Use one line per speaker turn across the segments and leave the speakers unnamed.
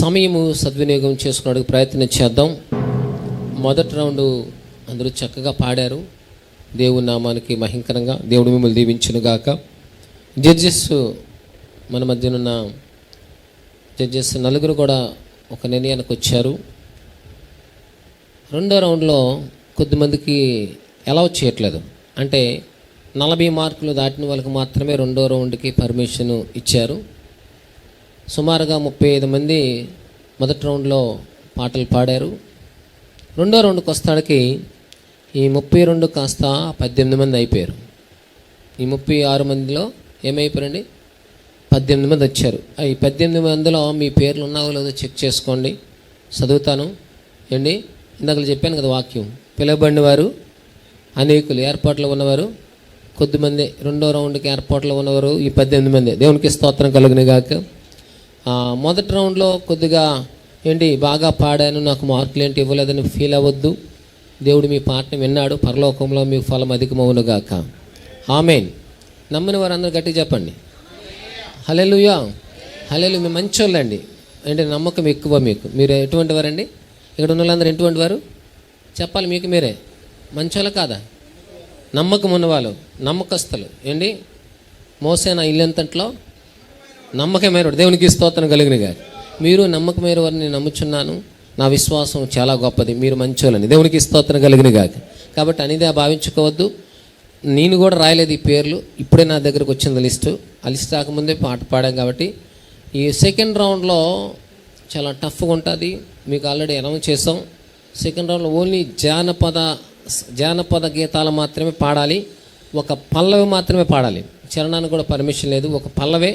సమయము సద్వినియోగం చేసుకోవడానికి ప్రయత్నం చేద్దాం. మొదటి రౌండ్ అందరూ చక్కగా పాడారు. దేవుని నామానికి మహింకరంగా దేవుడు మిమ్మల్ని దీవించునుగాక. జడ్జెస్ మన మధ్యనున్న జడ్జెస్ నలుగురు కూడా ఒక నిర్ణయానికి వచ్చారు. రెండో రౌండ్లో కొద్దిమందికి అలౌ చేయట్లేదు, అంటే 40 మార్కులు దాటిన వాళ్ళకి మాత్రమే రెండో రౌండ్కి పర్మిషన్ ఇచ్చారు. సుమారుగా 35 మంది మొదటి రౌండ్లో పాటలు పాడారు. రెండో రౌండ్కి వస్తాడికి ఈ 32 కాస్త 18 మంది అయిపోయారు. ఈ 36 మందిలో ఏమైపోయారండి, 18 మంది వచ్చారు. ఈ 18 మందిలో మీ పేర్లు ఉన్నావో లేదో చెక్ చేసుకోండి. చదువుతాను ఏండి, ఇందాక చెప్పాను కదా వాక్యం, పిలువబడిన వారు అనేకులు, ఏర్పాట్లో ఉన్నవారు కొద్దిమంది. రెండో రౌండ్కి ఏర్పాట్లో ఉన్నవారు ఈ 18 మంది. దేవునికి స్తోత్రం కలుగునుగాక. మొదటి రౌండ్లో కొద్దిగా ఏంటి బాగా పాడాను, నాకు మార్కులు ఏంటి ఇవ్వలేదని ఫీల్ అవ్వద్దు. దేవుడు మీ పాటను విన్నాడు, పరలోకంలో మీకు ఫలం అధికమవునుగాక. ఆమేన్. నమ్మిన వారు అందరూ గట్టిగా చెప్పండి హల్లెలూయా. హల్లెలూయా. మీరు మంచోళ్ళండి, అంటే నమ్మకం ఎక్కువ మీకు. మీరు ఎటువంటి వారండి? ఇక్కడ ఉన్న వాళ్ళందరూ ఎటువంటి వారు చెప్పాలి మీకు మీరే. మంచోళ్ళు కాదా? నమ్మకం ఉన్నవాళ్ళు, నమ్మకస్తులు ఏంటి. మోసే నా ఇల్లంతట్లో నమ్మకమైన దేవునికి స్తోత్రం కలిగినగా. మీరు నమ్మకమైన వారిని నమ్ముచున్నాను, నా విశ్వాసం చాలా గొప్పది, మీరు మంచోళ్ళని దేవునికి స్తోత్రం కలిగినగా. కాబట్టి అనిదే భావించుకోవద్దు. నేను కూడా రాయలేదు ఈ పేర్లు, ఇప్పుడే నా దగ్గరకు వచ్చింది లిస్టు. ఆ లిస్ట్ రాకముందే పాట పాడాం. కాబట్టి ఈ సెకండ్ రౌండ్లో చాలా టఫ్గా ఉంటుంది. మీకు ఆల్రెడీ అనౌన్స్ చేసాం. సెకండ్ రౌండ్లో ఓన్లీ జానపద గీతాలు మాత్రమే పాడాలి. ఒక పల్లవి మాత్రమే పాడాలి. చరణానికి కూడా పర్మిషన్ లేదు, ఒక పల్లవే.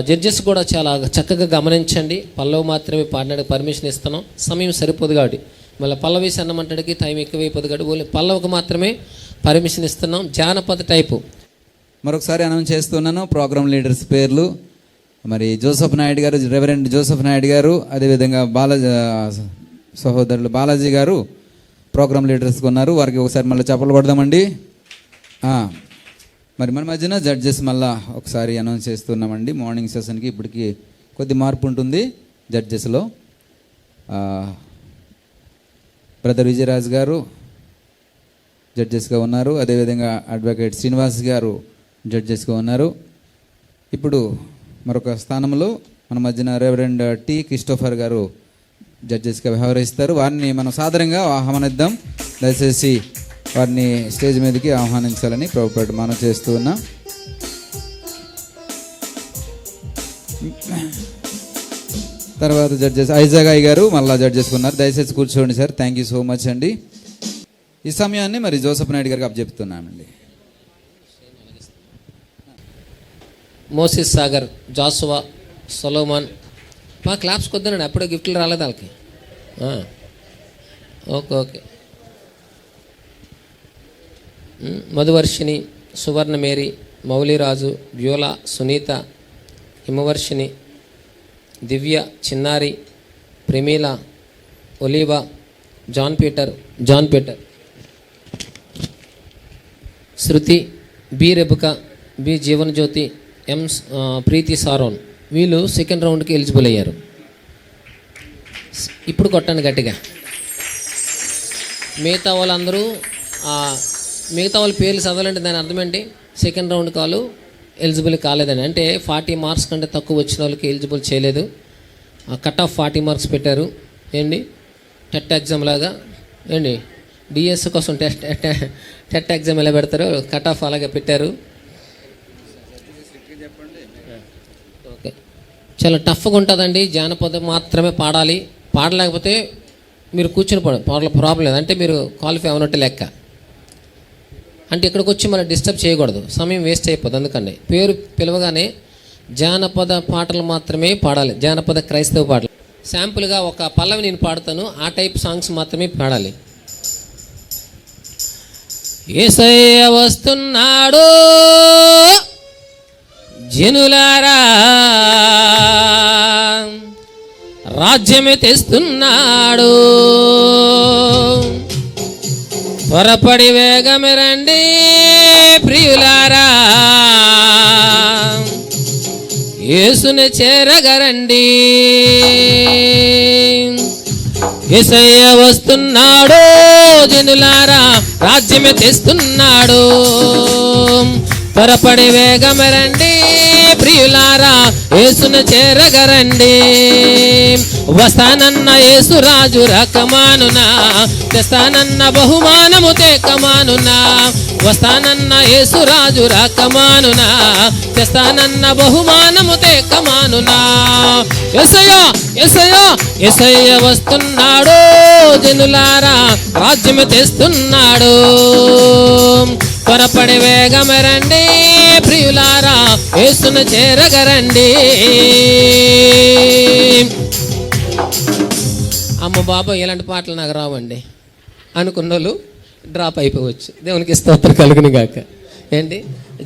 జడ్జెస్ కూడా చాలా చక్కగా గమనించండి. పల్లవి మాత్రమే పాడడానికి పర్మిషన్ ఇస్తున్నాం. సమయం సరిపోదు కాబట్టి, మళ్ళీ పల్లవి అన్నమంటడికి టైం ఎక్కువైపోదు కాబట్టి ఓన్లీ పల్లవికి మాత్రమే పర్మిషన్ ఇస్తున్నాం. జానపద టైపు.
మరొకసారి అనౌన్స్ చేస్తున్నాను ప్రోగ్రామ్ లీడర్స్ పేర్లు. మరి జోసఫ్ నాయుడు గారు, రెవరెండ్ జోసఫ్ నాయుడు గారు, అదేవిధంగా సహోదరులు బాలాజీ గారు ప్రోగ్రామ్ లీడర్స్గా ఉన్నారు. వారికి ఒకసారి మళ్ళీ చప్పలు కొడదామండి. మరి మన మధ్యన జడ్జెస్ మళ్ళీ ఒకసారి అనౌన్స్ చేస్తున్నామండి. మార్నింగ్ సెషన్కి ఇప్పటికి కొద్ది మార్పు ఉంటుంది జడ్జెస్లో. బ్రదర్ విజయరాజ్ గారు జడ్జెస్గా ఉన్నారు. అదేవిధంగా అడ్వకేట్ శ్రీనివాస్ గారు జడ్జెస్గా ఉన్నారు. ఇప్పుడు మరొక స్థానంలో మన మధ్యన రెవరెండ్ టి క్రిస్టోఫర్ గారు జడ్జెస్గా వ్యవహరిస్తారు. వారిని మనం సాదరంగా ఆహ్వానిద్దాం. దయచేసి వారిని స్టేజ్ మీదకి ఆహ్వానించాలని ప్రభుపేట మనం చేస్తూ ఉన్నాం. తర్వాత జడ్జెస్ ఐజాగాయ్ గారు మళ్ళా జడ్జెస్గా ఉన్నారు. దయచేసి కూర్చోండి sir. Thank you so much అండి. ఈ సమయాన్ని మరి జోసఫ్ నాయుడు గారికి అప్పచెప్తున్నామండి.
Moses Sagar, Joshua, Solomon. మా క్లాప్స్ కొద్దానండి, అప్పుడే గిఫ్ట్లు రాలేదు వాళ్ళకి. Okay okay. Madhuvarshini, Suvarna Mary, Mouliraju, Beulah, Sunitha, Himavarshini, Divya, Chinnari, Premila, Oliva, John Peter, Shruti, B Rebecca, B Jeevanajyothi, M Preethi Sharon. వీళ్ళు సెకండ్ రౌండ్కి ఎలిజిబుల్ అయ్యారు. ఇప్పుడు కొట్టండి గట్టిగా. మిగతా వాళ్ళందరూ మిగతా వాళ్ళ పేర్లు చదవాలంటే దాని అర్థం ఏంటి? సెకండ్ రౌండ్ కాలు ఎలిజిబుల్ కాలేదని, అంటే 40 మార్క్స్ కంటే తక్కువ వచ్చిన వాళ్ళకి ఎలిజిబుల్ చేయలేదు. కట్ ఆఫ్ 40 మార్క్స్ పెట్టారు. ఏంటి టెట్ ఎగ్జామ్ లాగా ఏంటి డిఎస్ కోసం టెట్ ఎగ్జామ్ ఎలా పెడతారు, కట్ ఆఫ్ అలాగే పెట్టారు. ఓకే, చాలా టఫ్గా ఉంటుందండి. జానపదం మాత్రమే పాడాలి. పాడలేకపోతే మీరు కూర్చుని ప్రాబ్లం లేదు, అంటే మీరు క్వాలిఫై అవునట్టు లెక్క. అంటే ఇక్కడికి వచ్చి మనం డిస్టర్బ్ చేయకూడదు, సమయం వేస్ట్ అయిపోద్ది. అందుకని పేరు పిలవగానే జానపద పాటలు మాత్రమే పాడాలి, జానపద క్రైస్తవ పాటలు. శాంపుల్గా ఒక పల్లవి నేను పాడతాను, ఆ టైప్ సాంగ్స్ మాత్రమే పాడాలి. యేసయ్య వస్తున్నాడు జనులారా, రాజ్యమే తెస్తున్నాడు, త్వరపడి వేగమే రండి ప్రియులారా, యేసుని చేరగరండి. యేసయ్య వస్తున్నాడు జనులారా, రాజ్యమే తెస్తున్నాడు. త్వరపడి వేగమరండి ప్రియులారా, యేసును చేరగరండి. వస్తానన్న యేసురాజు రకమానునా, తెస్తానన్న బహుమానము తేకమానునా. వస్తానన్న యేసురాజు రకమానునా, తెస్తానన్న బహుమానము తేకమానునా. యేసయ్య యేసయ్య యేసయ్య వస్తున్నాడు జనులారా, రాజ్యము తెస్తున్నాడు. త్వరపడి వేగమరండి ప్రియులారా, యేసును చేరగరండి. అమ్మ బాబా ఇలాంటి పాటలు నాకు రావండి అనుకున్నోళ్ళు డ్రాప్ అయిపోవచ్చు. దేవునికి స్తోత్రం కలుగును గాక. ఏంటి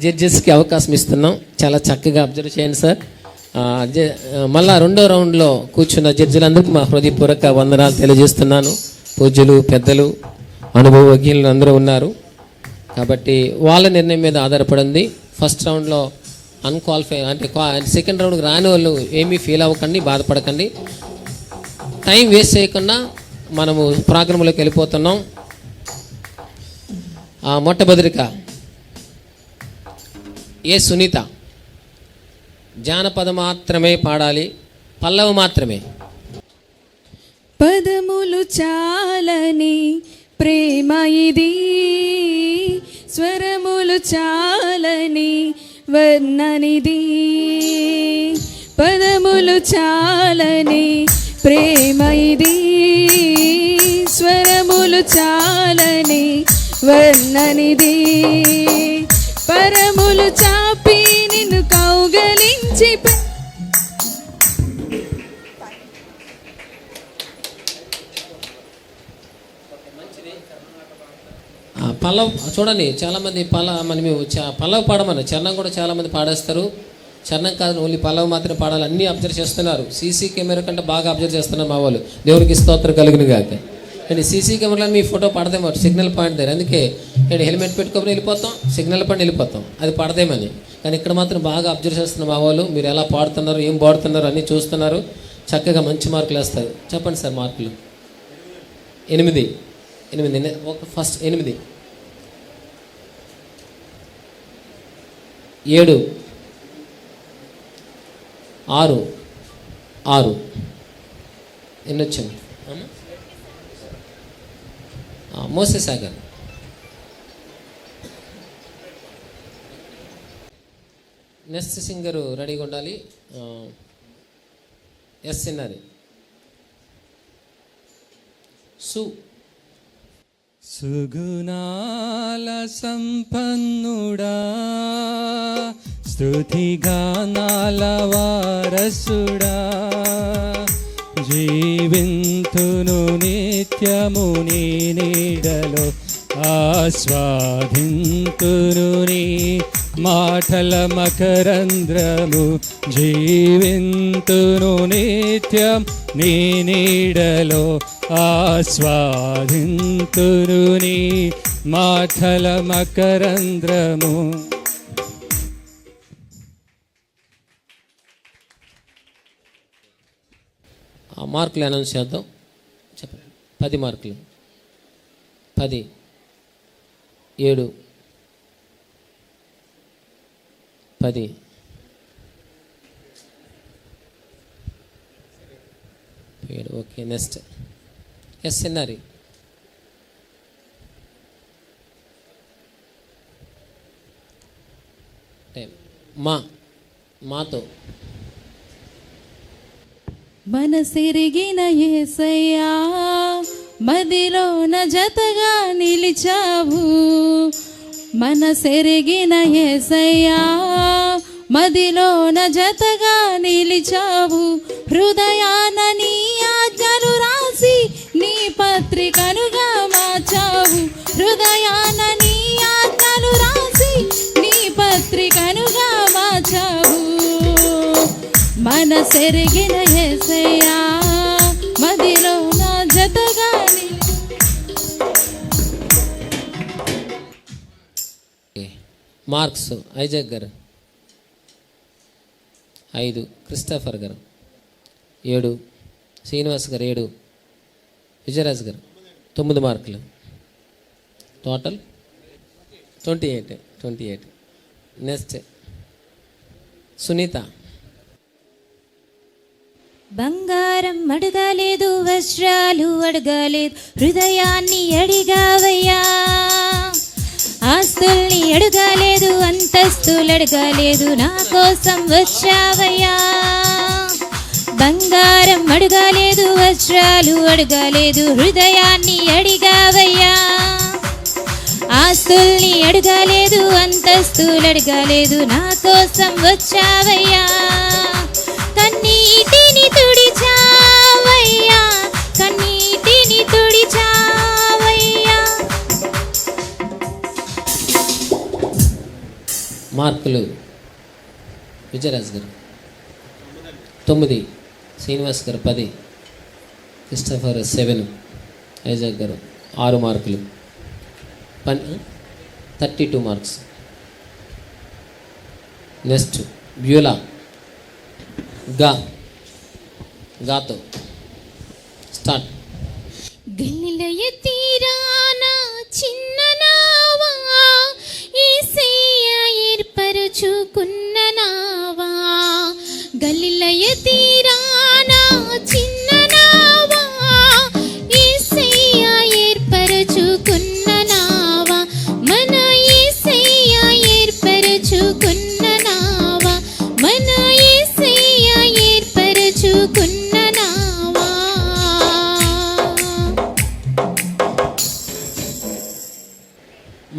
జడ్జెస్కి అవకాశం ఇస్తున్నాం, చాలా చక్కగా అబ్జర్వ్ చేయండి సార్. మళ్ళా రెండో రౌండ్లో కూర్చున్న జడ్జిలందరికీ మా హృదయపూర్వక వందనాలు తెలియజేస్తున్నాను. పూజ్యులు, పెద్దలు, అనుభవజ్ఞులు అందరూ ఉన్నారు కాబట్టి వాళ్ళ నిర్ణయం మీద ఆధారపడింది. ఫస్ట్ రౌండ్లో అన్క్వాలిఫై అంటే సెకండ్ రౌండ్కి రాని వాళ్ళు ఏమీ ఫీల్ అవ్వకండి, బాధపడకండి. టైం వేస్ట్ చేయకుండా మనము ప్రోగ్రాంలోకి వెళ్ళిపోతున్నాం. మొట్టమొదటిగా ఏ సునీత జానపదం మాత్రమే పాడాలి, పల్లవి మాత్రమే.
పదములు చాలని ప్రేమ ఇది, స్వరములు చాలని వర్ణనిది. పదములు చాలని ప్రేమ ఇది, స్వరములు చాలని వర్ణనిది. పరములు చాపి నిన్ను కౌగలించి
పల్లవ్ చూడండి, చాలామంది పల్లవ్ పాడమని చరణం కూడా చాలామంది పాడేస్తారు. చరణం కాదు, ఓన్లీ పల్లవ్ మాత్రమే పాడాలి. అన్నీ అబ్జర్వ్ చేస్తున్నారు. సీసీ కెమెరా కంటే బాగా అబ్జర్వ్ చేస్తున్నారు మా వాళ్ళు. దేవునికి స్తోత్రం కలుగును గాక. అండ్ సీసీ కెమెరాలో మీ ఫోటో పడదేమో సిగ్నల్ పాయింట్ దగ్గర. అందుకే నేను హెల్మెట్ పెట్టుకొని వెళ్ళిపోతాం, సిగ్నల్ పాయింట్ వెళ్ళిపోతాం, అది పడదేమని. కానీ ఇక్కడ మాత్రం బాగా అబ్జర్వ్ చేస్తున్నారు మా వాళ్ళు. మీరు ఎలా పాడుతున్నారు, ఏం పాడుతున్నారు అన్నీ చూస్తున్నారు. చక్కగా మంచి మార్కులు వేస్తారు. చెప్పండి సార్ మార్కులు. 8 ఫస్ట్ 8 7 6 ఎన్ని వచ్చాయి? మోసే సాగర్ నెక్స్ట్ సింగరు రెడీగా ఉండాలి. ఎస్ సిన్నరి
సుగుణాల సంపన్నుడా, స్తుతిగానాల వారసుడా, జీవింతును నిత్యము నీ నీడలో, ఆస్వాదింతును నీ మాటల మకరంధ్రము. జీవింతును నిత్యం నీ నీడలో, ఆస్వాదింతును నీ మాటల మకరంధ్రము.
మార్కులు అనౌన్స్ చేద్దాం. చెప్పండి. 10 మార్కులు. 10 7 10 7. Okay, next S Sinnari. మాతో
మనసెరిగిన యేసయ్యా, మదిలోన జతగా నిలిచావు. మనసెరిగిన యేసయ్యా, మదిలోన జతగా నిలిచావు. హృదయాన నీ ఆజ్ఞలు రాసి నీ పత్రికనుగా మార్చావు. హృదయాన నీ ఆజ్ఞలు రాసి నీ పత్రికనుగా మార్చావు. మనసెరిగిన యేసయ్యా, మదిలో నా జతగా
మార్క్స్ ఐజాక్ గారు 5. క్రిస్టఫర్ గారు 7. శ్రీనివాస్ గారు 7. విజయరాజ్ గారు 9 మార్కులు. టోటల్ 28. నెక్స్ట్ సునీత.
బంగారం అడగలేదు, వజ్రాలు అడగలేదు, హృదయాన్ని అడిగావయ్యా. ఆస్తుల్ని అడగలేదు, అంతస్తులు అడగలేదు, నా కోసం వచ్చావయ్యా. బంగారం అడగలేదు, వజ్రాలు అడగలేదు, హృదయాన్ని అడిగావయ్యా. ఆస్తుల్ని అడగలేదు, అంతస్తులు అడగలేదు, నా కోసం వచ్చావయ్యా. కన్నీటిని తుడిచావయ్యా, కన్నీటిని తుడిచావయ్యా.
మార్కులు విజయరాజ్ గారు 9, శ్రీనివాస్ గారు 10, క్రిస్టఫర్ 7, ఐజాక్ గారు 6 మార్కులు. 32 మార్క్స్. Next Beulah. గాతో స్టార్ట్.
గలిలయ తీరాన చిన్న నావా, యేసయ్య ఏర్పరచుకున్న నావా. గలిలయ తీరాన చిన్న నావా, యేసయ్య ఏర్పరచుకున్న నావా. మన యేసయ్య ఏర్పరచుకున్న నావా, మన యేసయ్య ఏర్పరచుకున్న నావా.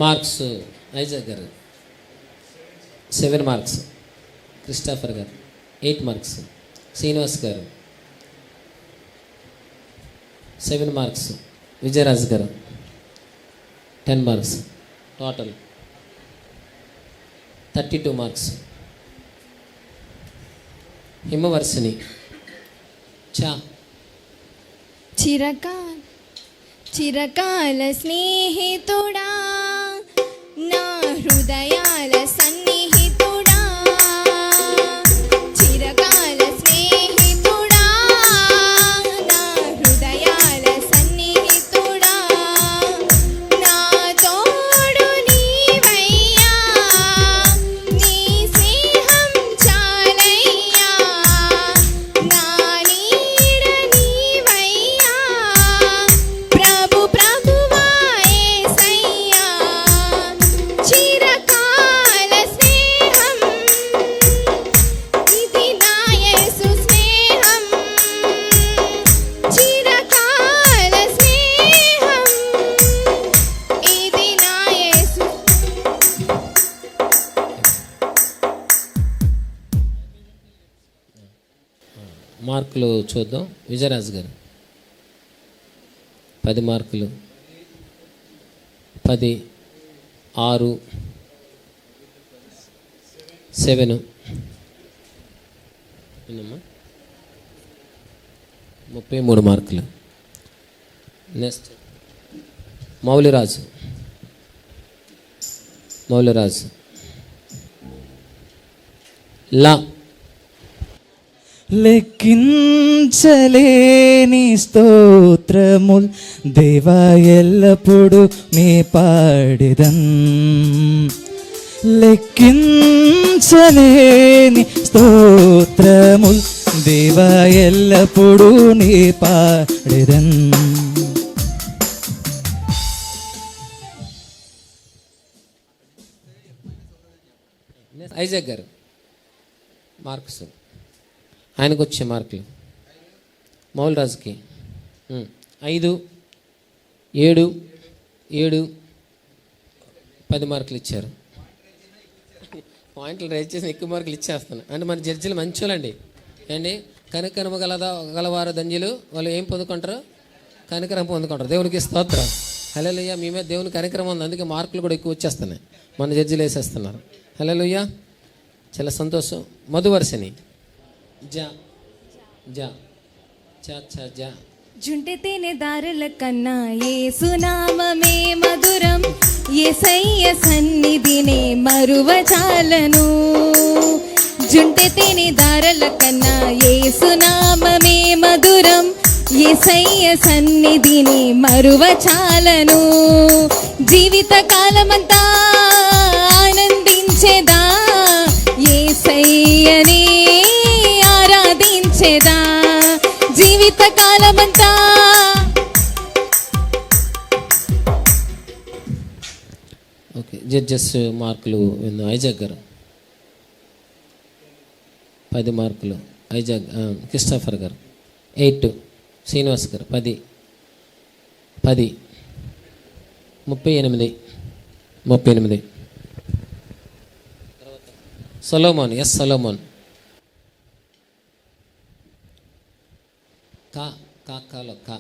మార్క్స్ ఐజాక్ గారు 7 మార్క్స్. క్రిస్టఫర్ గారు 8 మార్క్స్. శ్రీనివాస్ గారు 7 మార్క్స్. విజయరాజ్ గారు 10 మార్క్స్. Total 32 marks. హిమవర్షిని.
చిరకాల స్నేహితుడా, నా హృదయాల సన్నిహితుడా. చిరకాల స్నేహితుడా, నా హృదయాల సన్నిహితుడా. నా తోడు నీవయ్యా, నీ స్నేహం చాలయ్యా. నా నీడ నీవయ్యా, ప్రభువా యేసయ్యా. చిరకాల స్నేహం, ఇది నా యేసు స్నేహం. చిరకాల స్నేహం, ఇది నా యేసు.
మార్కులు చూద్దాం. విజయరాజ్ గారు 10 మార్కులు. 10, 6, 7. విన్నమ్మా 33 మార్కులు. నెక్స్ట్ మౌలిరాజు. లా.
లెక్కించలేని స్తోత్రముల్ దేవా ఎల్లప్పుడు నీ పాడెదన్. లెక్కించలేని స్తోత్రముల్ దేవా ఎల్లప్పుడు నీ పాడెదన్.
ఐజాక్ గారు మార్క్స్. ఆయనకు వచ్చే మార్కులు మౌలరాజుకి 5, 7, 10 మార్కులు ఇచ్చారు. పాయింట్లు రైజ్ చేసి ఎక్కువ మార్కులు ఇచ్చేస్తాను. అంటే మన జడ్జిలు మంచోళ్ళండి అండి. కనికరమ గలవారు ధన్యులు, వాళ్ళు ఏం పొందుకుంటారు? కనికరం పొందుకుంటారు. దేవునికి స్తోత్రం. హల్లెలూయా. మీ మీద దేవుని కనికరం ఉంది, అందుకే మార్కులు కూడా ఎక్కువ వచ్చేస్తున్నాయి. మన జడ్జిలు వేసేస్తున్నారు. హల్లెలూయా. చాలా సంతోషం. మధువర్షిని.
జుంటె తేనె దారుల కన్నా యేసునామమే మధురం. యేసయ్య సన్నిధినే మరువచాలను. జుంటె తేనె దారల కన్నా యేసునామమే మధురం. యేసయ్య సన్నిధిని మరువ చాలను. జీవిత కాలమంతా ఆనందించేదా, యేసయ్యనే ఆరాధించేదా. జీవిత కాలమంతా
ఓకే. జడ్జెస్ మార్కులు ఐజాక్ గారు 10 మార్కులు. ఐజాక్ క్రిస్టఫర్ గారు 8, శ్రీనివాస్ గారు 10, 38. సొలోమోన్, ఎస్ సొలోమోన్. కాలో కా.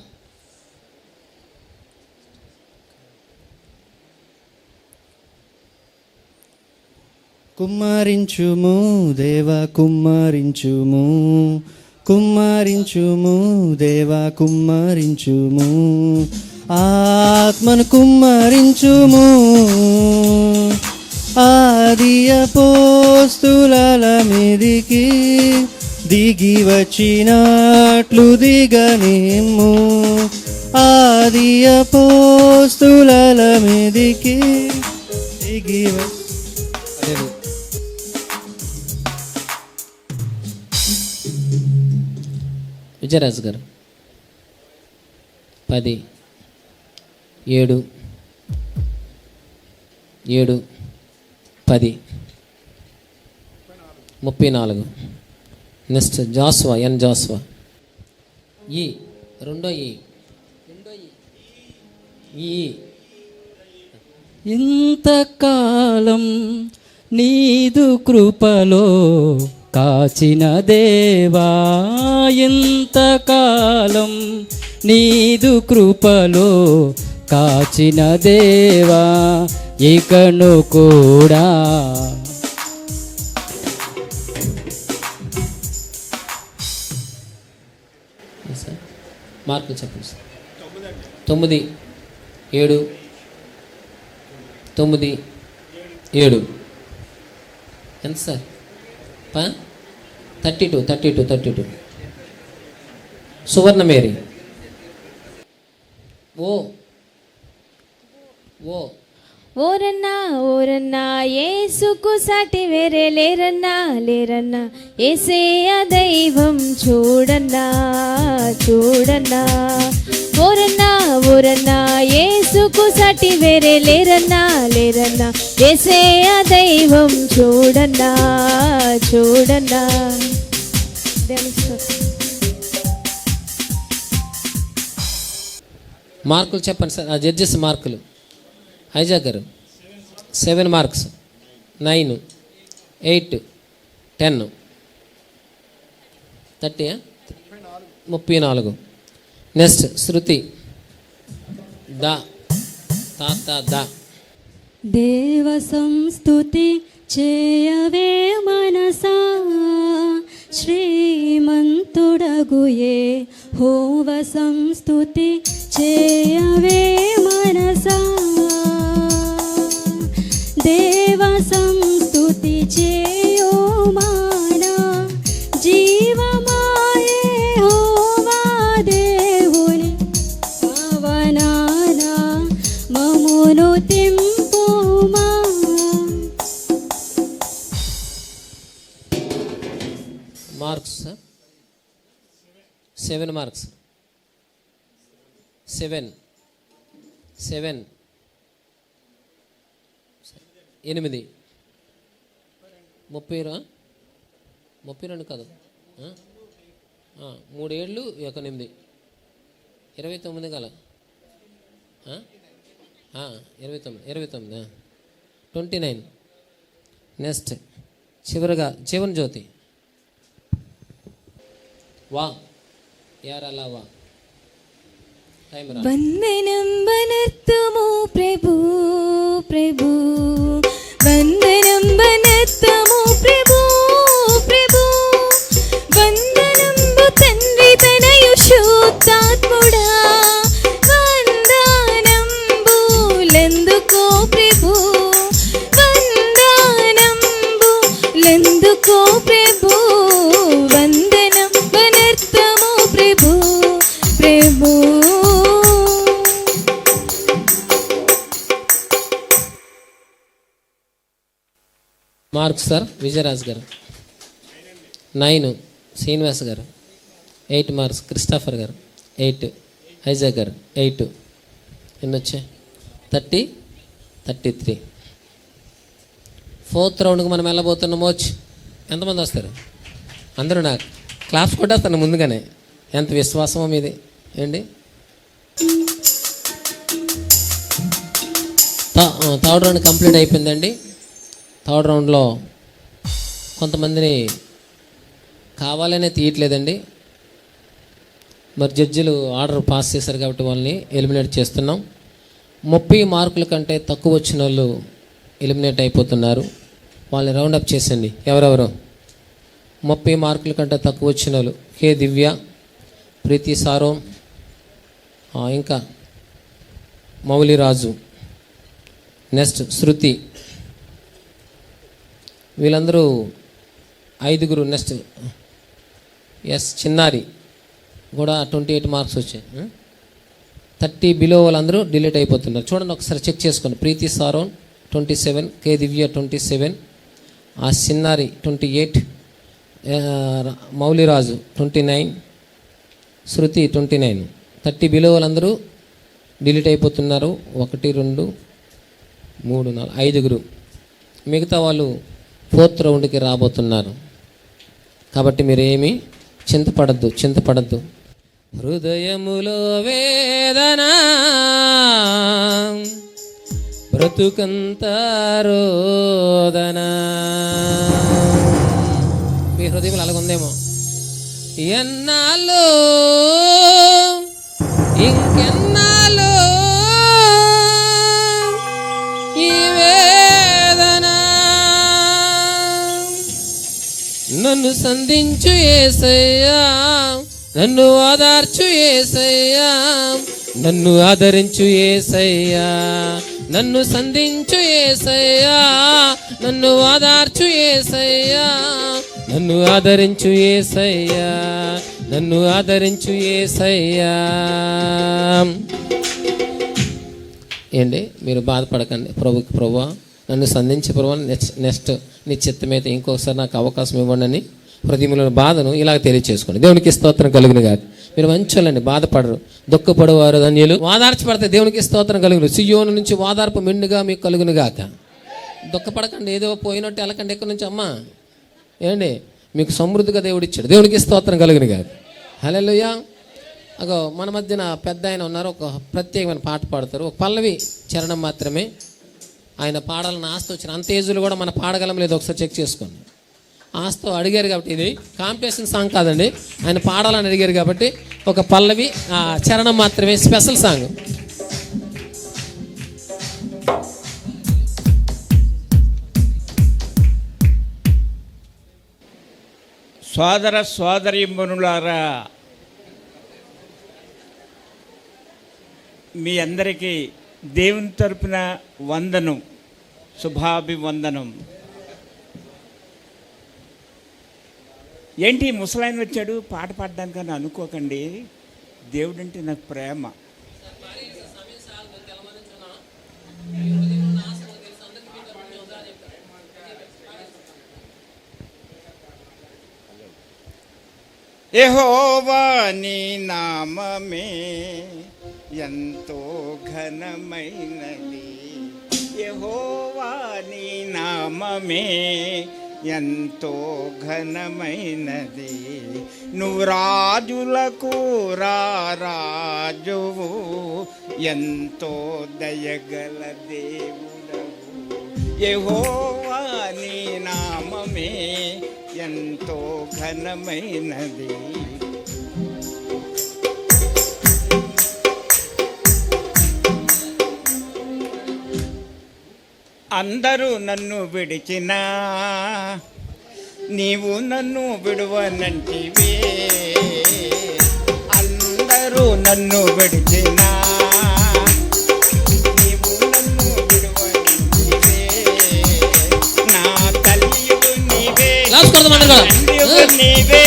కుమ్మరించుము దేవా కుమ్మరించుము, కుమ్మరించుము దేవా కుమ్మరించుము, ఆత్మను కుమ్మరించుము. ఆది అపోస్తుల మీదికి దిగి వచ్చినట్లు దిగనిమ్ము. ఆది అపోస్తుల మీదికి దిగి
విజయరాజు గారు 10, 7, 10, 34. నెక్స్ట్ జాస్వా, ఎన్ జాస్వా. రెండో
ఇంతకాలం నీదు కృపలో కాచిన దేవా, ఇంతకాలం నీదు కృపలో కాచిన దేవా, ఇకను కూడా
మార్కులు చెప్పండి సార్. 9, 7, 9, 7. ఎంత సార్? 32. సువర్ణ మేరీ.
ఓరన్నా ఓరన్నా యేసుకు సాటి వేరే లేరన్నా, లేరన్నా. యేసయ్య దైవం చూడన్నా, చూడన్నా. ఓరన్నా ఓరన్నా యేసుకు సాటి వేరే లేరన్నా, లేరన్నా. యేసయ్య దైవం చూడన్నా, చూడన్నా.
మార్కులు చెప్పండి సార్. జడ్జెస్ మార్కులు. ఐజాక్ గారు 7 మార్క్స్, 9, 8, 10, 30, 34. నెక్స్ట్ శృతి దా.
దేవ సంస్తుతి చేయవే మనసా, శ్రీమంతుడగు యెహోవ సంస్తుతి చేయవే మనసా. దేవ సంస్తుతి చేయో మానా, జీవమాయే యెహోవా దేవుని పవనాన మమ్మును తింపుమా.
Marks sir 7 marks. 7, 8, 32 కాదు, 3 ఏళ్ళు 1 8, 29 గల 29, 29. నెక్స్ట్ చివరిగా జీవన్ జ్యోతి. యారలా వా.
వందనం వనర్తుము ప్రభు, ప్రభు. వందనం వనర్తుము ప్రభు, ప్రభు. వందనంబు తండ్రి తనయు శుద్ధాత్ముడా, వందనంబులెందుకో ప్రభు, వందనంబులెందుకో ప్రభు.
సార్ విజయరాజ్ గారు. 9 శ్రీనివాస్ గారు. 8 మార్క్స్ క్రిస్టాఫర్ గారు. 8 ఐజాక్ గారు. 8 ఎన్ని వచ్చాయి? 33. 4th రౌండ్కి మనం వెళ్ళబోతున్నాము. ఎంతమంది వస్తారు? అందరూ నాకు క్లాప్స్ కొట్టేస్తాను ముందుగానే. ఎంత విశ్వాసమో మీది ఏంటి. థర్డ్ రౌండ్ కంప్లీట్ అయిపోయిందండి. థర్డ్ రౌండ్లో కొంతమందిని కావాలనే తీయట్లేదండి. మరి జడ్జిలు ఆర్డర్ పాస్ చేశారు కాబట్టి వాళ్ళని ఎలిమినేట్ చేస్తున్నాం. 30 మార్కుల కంటే తక్కువ వచ్చిన వాళ్ళు ఎలిమినేట్ అయిపోతున్నారు. వాళ్ళని రౌండప్ చేసండి. ఎవరెవరు 30 మార్కుల కంటే తక్కువ వచ్చిన వాళ్ళు? కే దివ్య, ప్రీతి సారోం, ఇంకా మౌలిరాజు, నెక్స్ట్ శృతి, వీళ్ళందరూ 5. నెక్స్ట్ చిన్నారి కూడా 28 మార్క్స్ వచ్చాయి. 30 బిలో వాళ్ళందరూ డిలీట్ అయిపోతున్నారు. చూడండి ఒకసారి చెక్ చేసుకోండి. ప్రీతి సారోన్ 27, కే దివ్య 27, ఆ చిన్నారి 28, మౌలిరాజు 29, శృతి 29. 30 బిలో వాళ్ళందరూ డిలీట్ అయిపోతున్నారు. 1, 2, 3, 4, 5. మిగతా వాళ్ళు 4th రౌండ్కి రాబోతున్నారు. కాబట్టి మీరేమీ చింతపడద్దు. హృదయములో వేదన, బ్రతుకంత రోదన. మీ హృదయం అలాగుందేమో. ఎన్నాళ్ళు ఇంకెన్నాళ్ళు ఈ వేదన, నన్ను సంధించు యేసయ్యా, నన్ను ఓదార్చు యేసయ్యా, నన్ను ఆదరించు యేసయ్యా, నన్ను సంధించు యేసయ్యా, నన్ను ఓదార్చు యేసయ్యా, నన్ను ఆదరించు యేసయ్యా, నన్ను ఆదరించు యేసయ్యా. ఏంటి మీరు బాధపడకండి. ప్రభువా నన్ను సంధించే ప్రభు, నెక్స్ట్ నీ చిత్తమైతే ఇంకొకసారి నాకు అవకాశం ఇవ్వండి అని హృదయంలోని బాధను ఇలాగ తెలియచేసుకోండి. దేవునికి స్తోత్రం కలుగును గాక. మీరు మంచోళ్ళండి, బాధపడరు, దుఃఖపడేవారు ధన్యులు, ఓదార్చబడితే దేవునికి స్తోత్రం కలుగును. సియోను నుంచి ఓదార్పు మెండుగా మీకు కలుగును గాక. దుఃఖపడకండి, ఏదో పోయినట్టు వెళ్ళకండి ఎక్కడి నుంచి. అమ్మా ఏండి మీకు సమృద్ధిగా దేవుడిచ్చాడు. దేవునికి స్తోత్రం కలుగును గాక. హల్లెలూయా. అగో మన మధ్యన పెద్ద ఆయన ఉన్నారు, ఒక ప్రత్యేకమైన పాట పాడతారు. ఒక పల్లవి చరణం మాత్రమే ఆయన పాడాలని ఆస్తి వచ్చిన. అంత ఏజులు కూడా మన పాడగలం లేదు, ఒకసారి చెక్ చేసుకోండి. ఆస్తో అడిగారు కాబట్టి, ఇది కాంపిటీషన్ సాంగ్ కాదండి, ఆయన పాడాలని అడిగారు కాబట్టి ఒక పల్లవి చరణం మాత్రమే, స్పెషల్ సాంగ్.
సోదర సోదరీమణులారా, మీ అందరికీ దేవుని తరపున వందనం, శుభాభివందనం. ఏంటి ముసలాయన వచ్చాడు పాట పాడడానికని అనుకోకండి. దేవుడంటే నాకు ప్రేమ. యెహోవా నీ నామమే ఎంతో ఘనమైనది, యెహోవా నీ నామమే ఎంతో ఘనమైనది. నువ్వు రాజులకు రాజువు, ఎంతో దయగల దేవుడవు. యెహోవా నీ నామమే ఎంతో ఘనమైనది. అందరూ నన్ను విడిచినా నీవు నన్ను విడువనంటివే, అందరూ నన్ను విడిచినా నీవు నన్ను విడువనంటివే. నా తల్లియు నీవే, తండ్రియు నీవే,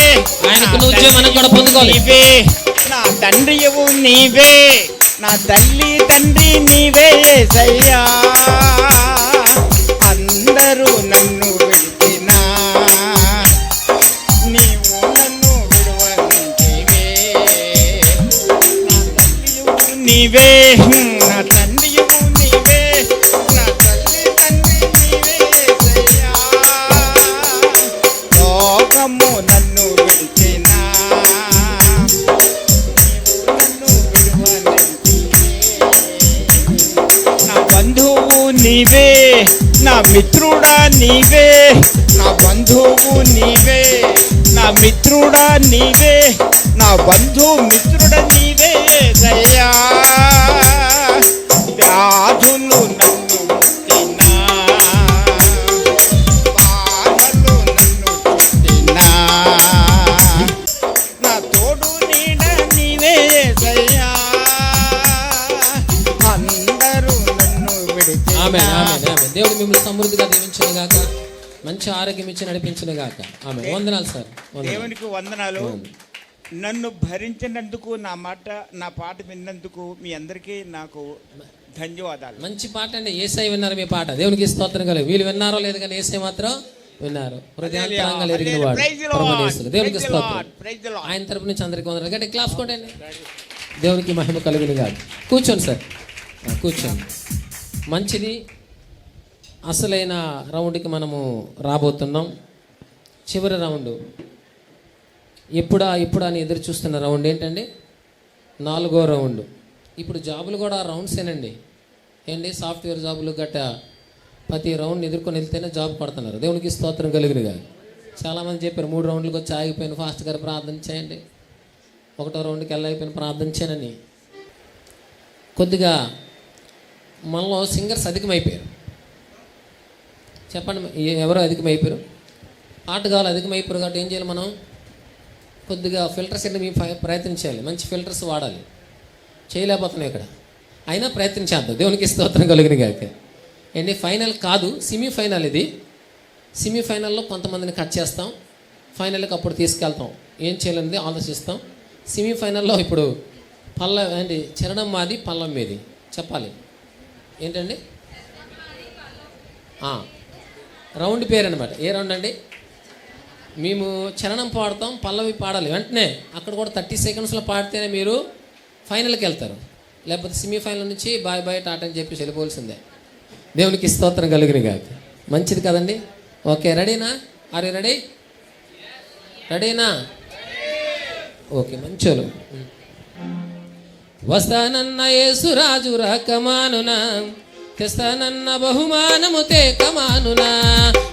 నా తండ్రియు నీవే, నా తల్లి తండ్రి నీవే యేసయ్యా. అందరూ నన్ను విడిచినా నా తండ్రియు నీవే, నా తల్లి తండ్రి నీవే యేసయ్యా. లోకము నన్ను విడిచినా నీవు నన్ను విడువనంటివే. నా బంధువు నీవే, నా మిత్రుడా నీవే, నా బంధువు నీవే, నా మిత్రుడా నీవే, నా బంధు మిత్రుడ నీవే యేసయ్యా. వ్యాధులు నన్ను ముట్టినా, బాధలు నన్ను చుట్టినా, నా తోడు నీడ నీవే యేసయ్యా. అందరూ నన్ను విడిచినా.
ఆమేన్, ఆమేన్, ఆమేన్. దేవుడు మిమ్మల్ని సమృద్ధిగా దీవించిన గాక, మంచి ఆరోగ్యం ఇచ్చి నడిపించిన గాక. ఆమేన్. వందనాలు సార్. వందనాలు.
దేవునికి వందనాలు. నన్ను భరించినందుకు, నా పాట విన్నందుకు మీ అందరికీ నాకు ధన్యవాదాలు.
మంచి పాట అండి. యేసయ్య విన్నారు మీ పాట. దేవునికి స్తోత్రం కలుగు. వీళ్ళు విన్నారో లేదు కానీ యేసయ్య మాత్రం విన్నారు. హృదయాంతరంగాలు ఎరిగిన వాడు ప్రభువైన యేసు. దేవునికి స్తోత్రం. ఆయన తరపు నుంచి అందరికీ వందనాలు. గట్టి క్లాస్ కొట్టండి. దేవునికి మహిమ కలుగును గాక. కూర్చోండి సార్, కూర్చోండి. మంచిది. అసలైన రౌండ్కి మనము రాబోతున్నాం. చివరి రౌండ్. ఎప్పుడా అని ఎదురు చూస్తున్న రౌండ్ ఏంటండి? 4వ రౌండ్. ఇప్పుడు జాబులు కూడా రౌండ్సేనండి. ఏంటి, సాఫ్ట్వేర్ జాబులు గట్ట ప్రతి రౌండ్ ఎదుర్కొని వెళ్తేనే జాబ్ కొడుతున్నారు. దేవునికి స్తోత్రం కలుగునుగా. చాలామంది చెప్పారు 3 రౌండ్లకు వచ్చి ఆగిపోయిన, ఫాస్ట్ గారు ప్రార్థన చేయండి, 1వ రౌండ్కి వెళ్ళైపోయిన ప్రార్థన చేయనని. కొద్దిగా మనలో సింగర్స్ అధికమైపోయారు. చెప్పండి, ఎవరో అధికమైపోయారు, ఆటగాళ్ళు అధికమైపోయారు. కాబట్టి ఏం చేయాలి మనం? కొద్దిగా ఫిల్టర్స్ అన్ని మేము ప్రయత్నించాలి. మంచి ఫిల్టర్స్ వాడాలి. చేయలేకపోతున్నాం ఇక్కడ, అయినా ప్రయత్నించేద్దాం. దేవునికి స్తోత్రం కలుగును గాక. ఏంటి, ఫైనల్ కాదు, సెమీఫైనల్ ఇది. సెమీఫైనల్లో కొంతమందిని కట్ చేస్తాం, ఫైనల్కి అప్పుడు తీసుకెళ్తాం. ఏం చేయాలనేది ఆలోచిస్తాం. సెమీఫైనల్లో ఇప్పుడు ఏంటి, చరణం మాది, పల్లం మీది చెప్పాలి. ఏంటండి, రౌండ్ పేరు అనమాట. ఏ రౌండ్ అండి? మేము చరణం పాడతాం, పల్లవి పాడాలి. వెంటనే అక్కడ కూడా 30 సెకండ్స్లో పాడితేనే మీరు ఫైనల్కి వెళ్తారు. లేకపోతే సెమీఫైనల్ నుంచి బాయ్ బాయ్ టాటా అని చెప్పి వెళ్ళిపోవాల్సిందే. దేవునికి స్తోత్రం కలుగును గాక. మంచిది కదండి. ఓకే, రెడీనా? Are you ready? రెడీనా? ఓకే, మంచోలు. వస్తానన్న యేసురాజు రాకమానునా, తెస్తానన్న బహుమానము తేకమానునా.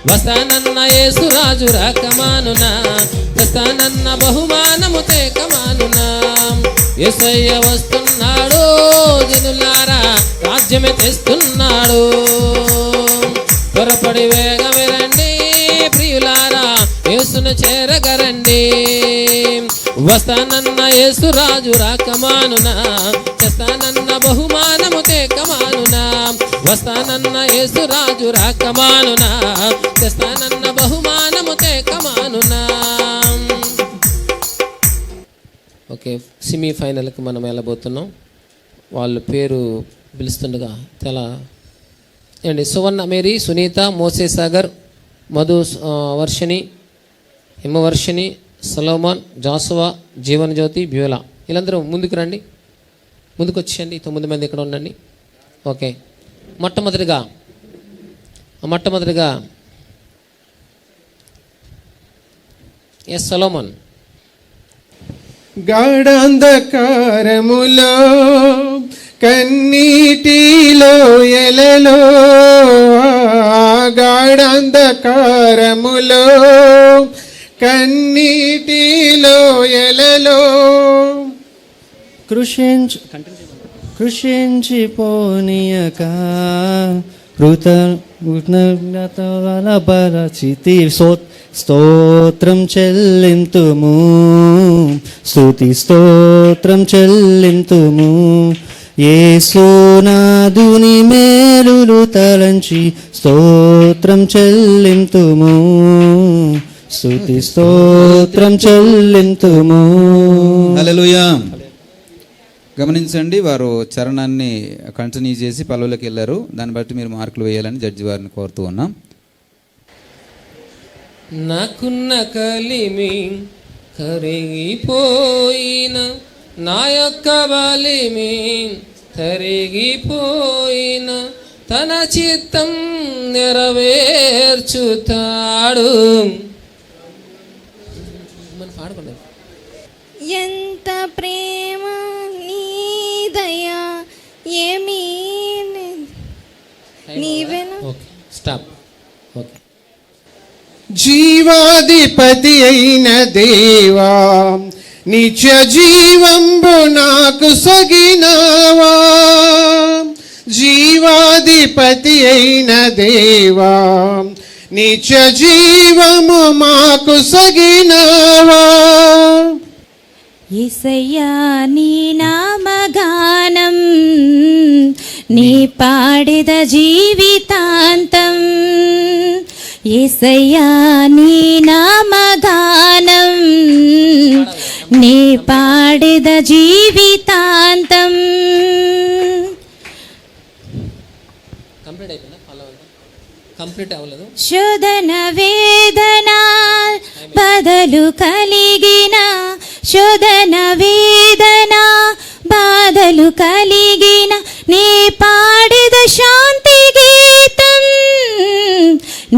వస్తానన్న యేసురాజు రాకమానునా, తెస్తానన్న బహుమానము తేకమానునా. యేసయ్య వస్తున్నాడు, జనులారా రాజ్యమే తెస్తున్నాడు. త్వరపడి వేగమే రండి ప్రియులారా, యేసును చేరగరండి. వస్తానన్న యేసురాజు రాకమానునా, తెస్తానన్న బహుమానము తేకమానునా. వస్తానన్న యేసురాజు రాకమానునా, తెస్తానన్న బహుమానము తేకమానునా. ఓకే, సెమీఫైనల్కి మనం వెళ్ళబోతున్నాం. వాళ్ళ పేరు పిలుస్తుండగా ఏంటి, సువర్ణ మేరీ, సునీత, మోసే సాగర్, మధు వర్షిణి, హిమవర్షిణి, సలోమాన్, జాసువా, జీవన్ జ్యోతి, బ్యూలా. వీళ్ళందరూ ముందుకు రండి, ముందుకు వచ్చేయండి. 9 మంది ఇక్కడ ఉండండి. ఓకే, మొట్టమొదటిగా సలోమాన్.
గాఢాంధకారములో కన్నీటిలో ఎలలో, గాఢాంధకారములో కన్నీటిలో ఎలలో
కృషించిపోనీయక కృతజ్ఞతల బలచితి స్తోత్రం చెల్లింతుము, స్తుతి స్తోత్రం చెల్లింతుము. యేసునాథుని మేలులు తలంచి స్తోత్రం చెల్లింతుము, స్తుతి స్తోత్రం చెల్లింతుము.
హల్లెలూయా. గమనించండి, వారు చరణాన్ని కంటిన్యూ చేసి పల్లవులకు వెళ్ళారు. దాన్ని బట్టి మీరు మార్కులు వేయాలని జడ్జి వారిని కోరుతూ ఉన్నాం.
నాకున్న కలిమి కరిగిపోయిన, నా యొక్క బలిమి కరిగిపోయిన తన చిత్తం నెరవేర్చుతాడు. మనం పాడుకోండి.
ఎంత ప్రేమ నీ దయా ఏమీ నీవేనా.
Okay, stop. ఓకే.
జీవాధిపతి అయిన దేవా, నిత్య జీవంబు నాకు సగినావా. జీవాధిపతి అయిన దేవా, నిత్య జీవము మాకు సగినావా.
యేసయ్యా నీ నామగానం నీ పాడిద జీవితాంతం. యేసయ్యా నీ నామగానం నీ పాడిద జీవితాంతం.
కంప్లీట్ అయిపోయిందా? కంప్లీట్ అవ్వలేదు.
శోధన వేదన బదలు కలిగిన, శోధన వేదన బాధలు కలిగిన నీ పాడిద శాంతి గీతం,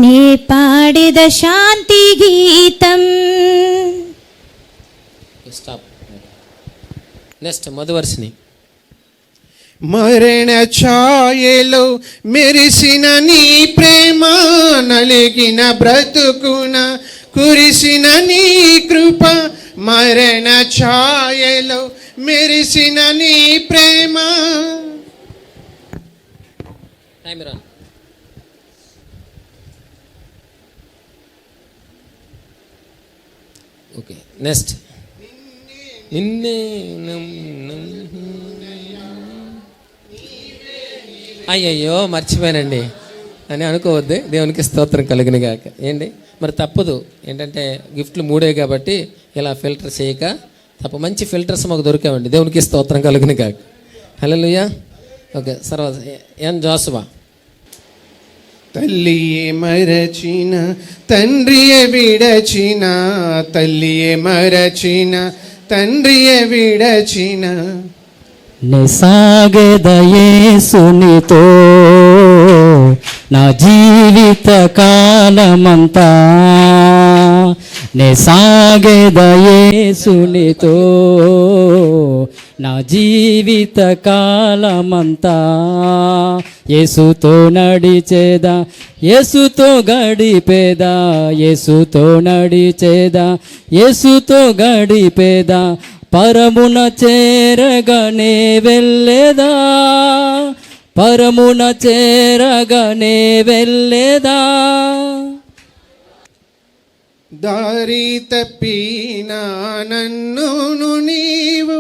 నీ పాడిద శాంతి గీతం.
స్టాప్. నెక్స్ట్ మధువర్షిని.
మరణ ఛాయలో మెరిసిన నీ ప్రేమ, నలిగిన బ్రతుకున కురిసిన నీ కృప. మరణ ఛాయలో మెరిసిన నీ ప్రేమ.
Time ran. Okay, next. నిన్నే అయ్యయ్యో మర్చిపోయానండి అని అనుకోవద్దు. దేవునికి స్తోత్రం కలిగిన గాక. ఏంటి మరి తప్పదు. ఏంటంటే గిఫ్ట్లు 3 కాబట్టి ఇలా ఫిల్టర్ చేయక తప్ప. మంచి ఫిల్టర్స్ మాకు దొరికామండి. దేవునికి స్తోత్రం కలిగిన గాక. హల్లెలూయా. ఓకే, తర్వాత ఎన్ జోసఫా.
తల్లియే మరచిన తండ్రియే విడచిన, తల్లియే మరచిన తండ్రియే విడచిన.
నిసాగెద యేసునితో నా జీవిత కాలమంతా. నిసాగెద యేసునితో నా జీవిత కాలమంతా. యేసుతో నడిచేదా, యేసుతో గడిపేదా, యేసుతో నడిచేదా, యేసుతో గడిపేదా. పరమున చేరగనే వెళ్ళేదా, పరమున చేరగనే వెళ్ళేదా.
దారి తప్పిన నన్ను నీవు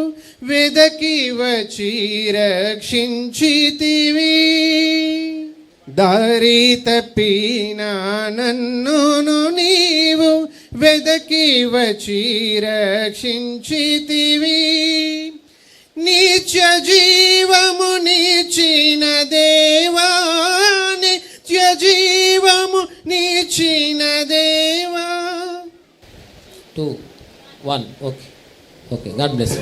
వెదకి వచ్చి రక్షించితివి. దారి తప్పిన నన్ను నీవు వెదకి వచ్చి రక్షించితివి. నిత్య జీవము నిచ్చిన దేవా, నిత్య జీవము నిచ్చిన దేవా.
2, 1. Okay, okay, God bless.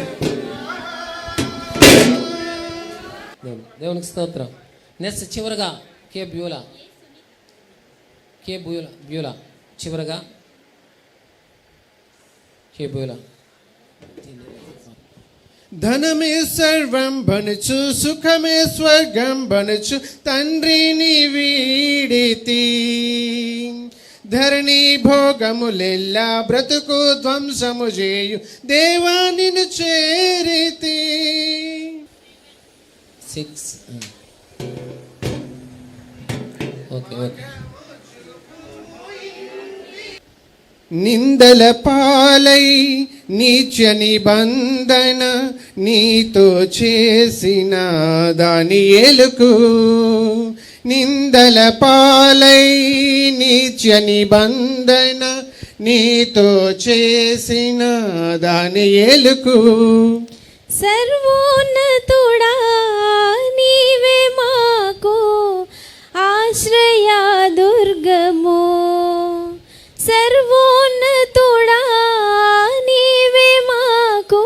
దేవునికి స్తోత్రం. నెక్స్ట్ చివరగా కే బ్యూలా. కే బ్యూలా, బ్యూలా చివరగా కే బ్యూలా.
ధనమే సర్వం బనుచు, సుఖమే స్వర్గం బనుచు, తండ్రిని వీడితి. ధరణి భోగములెల్లా బ్రతుకు ధ్వంసము చేయు, దేవా నిన్ను చేరితి.
6. Okay, okay.
నిందల పాలై నీచ నిబంధన నీతో చేసిన దానియేలుకు. నిందల పాలై నీచ నిబంధన నీతో చేసిన దానియేలుకు.
సర్వోన్నతుడా నీవే మాకు ఆశ్రయ దుర్గము. సర్వోన్నతుడా నీవే మాకు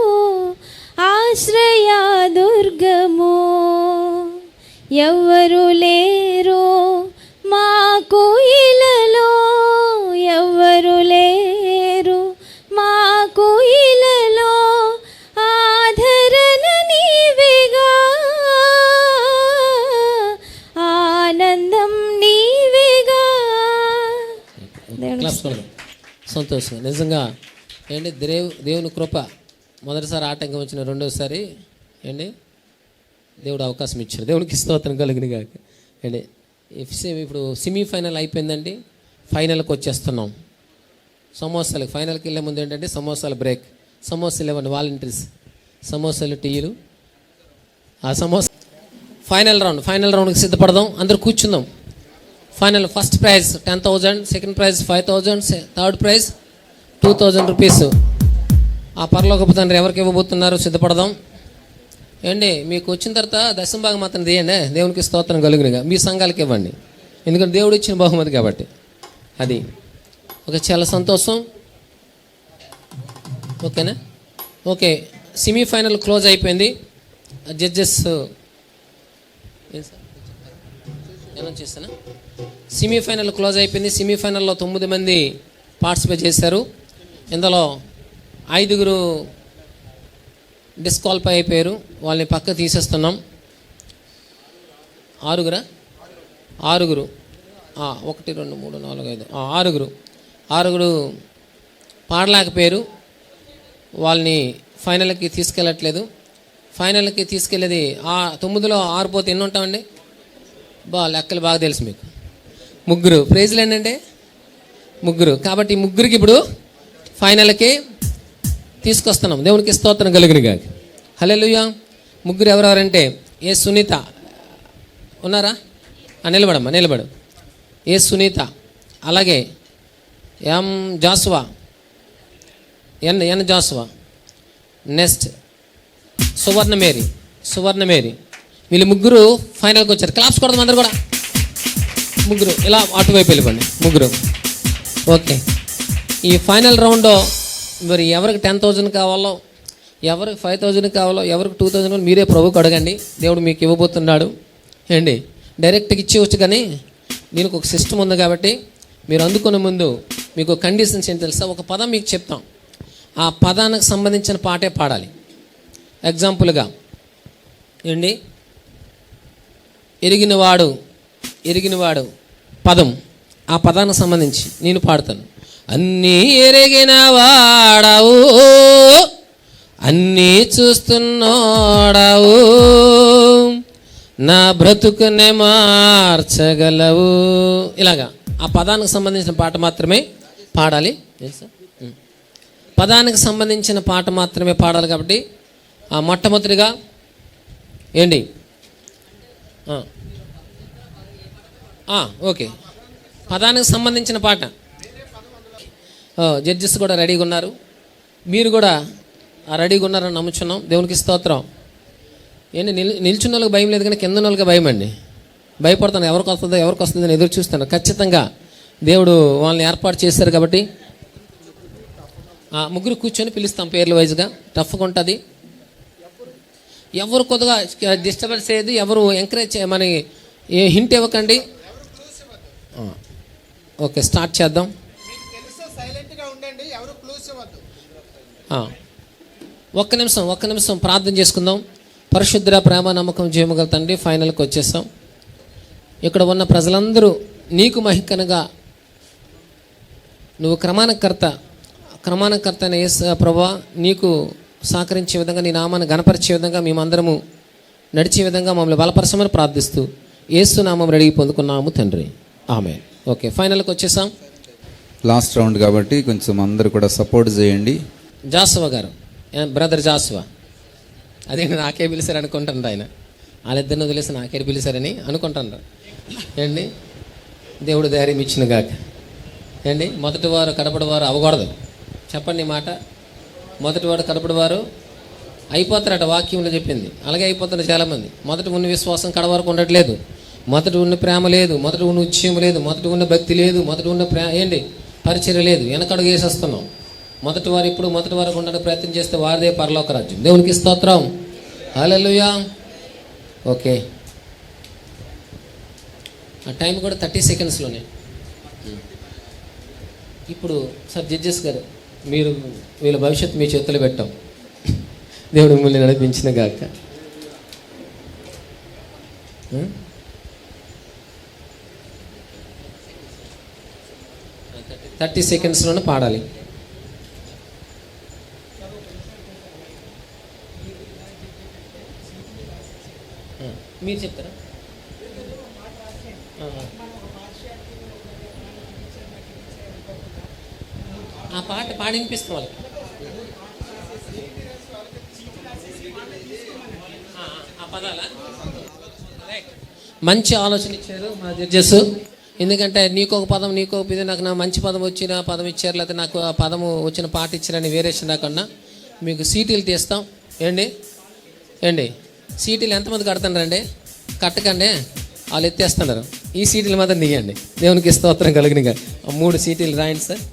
ఆశ్రయ దుర్గము.
సంతోషం. నిజంగా ఏంటి దేవుని కృప. మొదటిసారి ఆటంకం వచ్చిన, రెండోసారి ఏంటి దేవుడు అవకాశం ఇచ్చాడు. దేవునికి స్తోత్రం కలిగిన కాక. ఏంటి ఇప్పుడు సెమీఫైనల్ అయిపోయిందండి, ఫైనల్కి వచ్చేస్తున్నాం. సమోసాలకు ఫైనల్కి వెళ్ళే ముందు ఏంటంటే సమోసాల బ్రేక్. సమోసాలు ఇవ్వండి వాలంటీర్స్, సమోసాలు టీలు. ఆ సమోసా ఫైనల్ రౌండ్కి సిద్ధపడదాం. అందరూ కూర్చుందాం. Final first prize 10,000, second prize 5,000, third prize 2,000 rupees. ఆ పరలోకపు తండ్రి ఎవరికి ఇవ్వబోతున్నారు సిద్ధపడదాం. ఏండి మీకు వచ్చిన తర్వాత దశంభాగం మాత్రం తీయండి, దేవునికి స్తోత్రం కలుగునిగా. మీ సంఘాలకి ఇవ్వండి, ఎందుకంటే దేవుడు ఇచ్చిన బహుమతి కాబట్టి. అది ఒక చాలా సంతోషం. ఓకేనా? ఓకే, సెమీఫైనల్ క్లోజ్ అయిపోయింది. జడ్జెస్ ఏమన్నా చేస్తానా? సెమీఫైనల్ క్లోజ్ అయిపోయింది. సెమీఫైనల్లో 9 మంది పార్టిసిపేట్ చేశారు. ఇందులో 5 డిస్క్వాలిఫై అయిపోయారు. వాళ్ళని పక్క తీసేస్తున్నాం. 6 1 2 3 4 5 6 పాడలేకపోయారు. వాళ్ళని ఫైనల్కి తీసుకెళ్ళట్లేదు. ఫైనల్కి తీసుకెళ్ళేది 9లో 6 పోతే ఎన్ని ఉంటామండి? లెక్కలు బాగా తెలుసు మీకు. 3 ప్రైజ్లు ఏంటంటే 3. కాబట్టి 3కి ఇప్పుడు ఫైనల్కి తీసుకొస్తున్నాం. దేవునికి స్తోత్రం కలుగునుగా. హల్లెలూయా. 3 ఎవరెవరంటే ఏ సునీత ఉన్నారా? నిలబడు. ఏ సునీత, అలాగే ఎం జాసువా, ఎన్ జాసువా, నెక్స్ట్ సువర్ణ మేరీ. వీళ్ళు 3 ఫైనల్కి వచ్చారు. క్లాప్స్ కొడదాం అందరు కూడా. 3 ఇలా అటువైపు వెళ్ళిపోండి. 3 ఓకే. ఈ ఫైనల్ రౌండ్ మరి ఎవరికి 10,000 కావాలో, ఎవరికి 5,000 కావాలో, ఎవరికి 2,000 మీరే ప్రభువుకి అడగండి. దేవుడు మీకు ఇవ్వబోతున్నాడు. ఏంటి డైరెక్ట్గా ఇచ్చేవచ్చు, కానీ దీనికి ఒక సిస్టమ్ ఉంది. కాబట్టి మీరు అందుకునే ముందు మీకు కండిషన్స్ ఏంటి తెలుసా? ఒక పదం మీకు చెప్తాం, ఆ పదానికి సంబంధించిన పాటే పాడాలి. ఎగ్జాంపుల్గా ఏంటి ఎరిగినవాడు పదం, ఆ పదానికి సంబంధించి నేను పాడతాను. అన్నీ ఎరిగిన వాడవు, అన్నీ చూస్తున్నాడావు, నా బ్రతుకునే మార్చగలవు. ఇలాగా ఆ పదానికి సంబంధించిన పాట మాత్రమే పాడాలి. పదానికి సంబంధించిన పాట మాత్రమే పాడాలి. కాబట్టి మొట్టమొదటిగా ఏంటి ఓకే, పదానికి సంబంధించిన పాట. జడ్జెస్ కూడా రెడీగా ఉన్నారు, మీరు కూడా రెడీగా ఉన్నారని నమ్ముచున్నాం. దేవునికి స్తోత్రం. ఏంటి నిల్చున్న వాళ్ళకి భయం లేదు, కానీ కింద వాళ్ళకి భయం అండి. భయపడతాను, ఎవరికి వస్తుందో అని ఎదురు చూస్తాను. ఖచ్చితంగా దేవుడు వాళ్ళని ఏర్పాటు చేశారు. కాబట్టి 3 కూర్చొని పిలుస్తాం పేర్ల వైజ్గా. టఫ్గా ఉంటుంది. ఎవరు కొద్దిగా డిస్టర్బెన్స్ చేయదు, ఎవరు ఎంకరేజ్ మన హింట్ ఇవ్వకండి. ఓకే, స్టార్ట్ చేద్దాం. ఒక్క నిమిషం ప్రార్థన చేసుకుందాం. పరిశుద్ధ ప్రేమ నమ్మకం జీవముగల తండ్రి, ఫైనల్కి వచ్చేసాం. ఇక్కడ ఉన్న ప్రజలందరూ నీకు మహికనగా, నువ్వు క్రమానకర్త అయిన యేసు ప్రభువా, నీకు సహకరించే విధంగా, నీ నామాన్ని గణపరిచే విధంగా, మేమందరము నడిచే విధంగా మమ్మల్ని బలపరచమని ప్రార్థిస్తూ యేసు నామం అడిగి పొందుకున్నాము తండ్రి, ఆమేన్. ఓకే, ఫైనల్కి వచ్చేసాం.
లాస్ట్ రౌండ్ కాబట్టి కొంచెం అందరూ కూడా సపోర్ట్ చేయండి.
జాసువా గారు, బ్రదర్ జాసువా, అదే నాకే పిలిచారు అనుకుంటాను. ఆయన వాళ్ళిద్దరిని వదిలేసి నాకే పిలిచారని అనుకుంటాను. ఏండి దేవుడు ధైర్యం ఇచ్చిన గాక. ఏండి మొదటివారు కడపడివారు అవ్వకూడదు. చెప్పండి మాట. మొదటివాడు కడపడివారు అయిపోతారట, వాక్యంలో చెప్పింది. అలాగే అయిపోతారు చాలామంది. మొదట ఉన్న విశ్వాసం కడవరకు ఉండట్లేదు, మొదట ఉన్న ప్రేమ లేదు, మొదట ఉన్న ఉత్సయం లేదు, మొదట ఉన్న భక్తి లేదు, మొదట ఉన్న పరిచర్య లేదు. వెనకడుగు వేసేస్తున్నాం. మొదటి వరకు ఉండడానికి ప్రయత్నం చేస్తే వారిదే పరలోక రాజ్యం. దేవునికి స్తోత్రం. హల్లెలూయా. ఓకే, ఆ టైం కూడా 30 సెకండ్స్లోనే. ఇప్పుడు సార్ జడ్జెస్ గారు, మీరు వీళ్ళ భవిష్యత్తు మీ చేతులు పెట్టాం. దేవుడు మిమ్మల్ని నడిపించిన గాక. 30 30 సెకండ్స్లోనే పాడాలి. మీరు చెప్తారా? ఆ పాట పాడి వినిపిస్తాం వాళ్ళకి. ఆ పదాలా? రైట్, మంచి ఆలోచన ఇచ్చారు మా జడ్జెస్. ఎందుకంటే నీకు ఒక పదం, నీకు ఒక ఇది, నాకు నా మంచి పదం వచ్చిన పదం ఇచ్చారు, లేకపోతే నాకు ఆ పదము వచ్చిన పాట ఇచ్చారని వేరియేషన్ రాకుండా మీకు సీటీలు తీస్తాం. ఏండి సీటీలు ఎంతమంది కడుతున్నారండి? కట్టకండి, వాళ్ళు ఎత్తేస్తున్నారు. ఈ సీటీలు మాత్రం తీయండి. దేవునికి స్తోత్రం కలిగినగా 3 సీటీలు రాయండి సార్.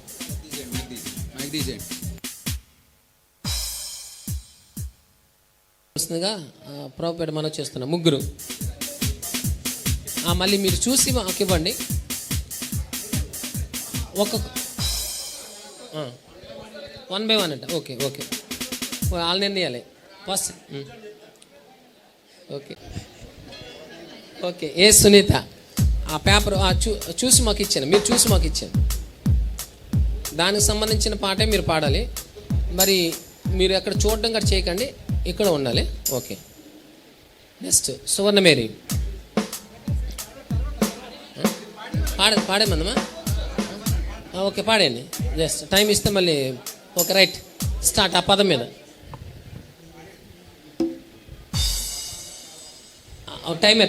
వస్తుందిగా ప్రాపర్టీ మనం చేస్తున్నాం 3. మళ్ళీ మీరు చూసి మాకు ఇవ్వండి. ఒక్కొక్క 1 by 1 అంట. ఓకే వాళ్ళ నిర్ణయాలి ఫస్ట్. ఓకే ఏ సునీత ఆ పేపర్ చూసి మాకు ఇచ్చాను, మీరు చూసి మాకు ఇచ్చాను. దానికి సంబంధించిన పాటే మీరు పాడాలి. మరి మీరు ఎక్కడ చూడడం కూడా చేయకండి, ఇక్కడ ఉండాలి. ఓకే, నెక్స్ట్ సువర్ణమేరి పాడేమందమ్మా. ఓకే పాడండి, జస్ట్ టైం ఇస్తే మళ్ళీ. Okay right, start. ఆ పదం మీద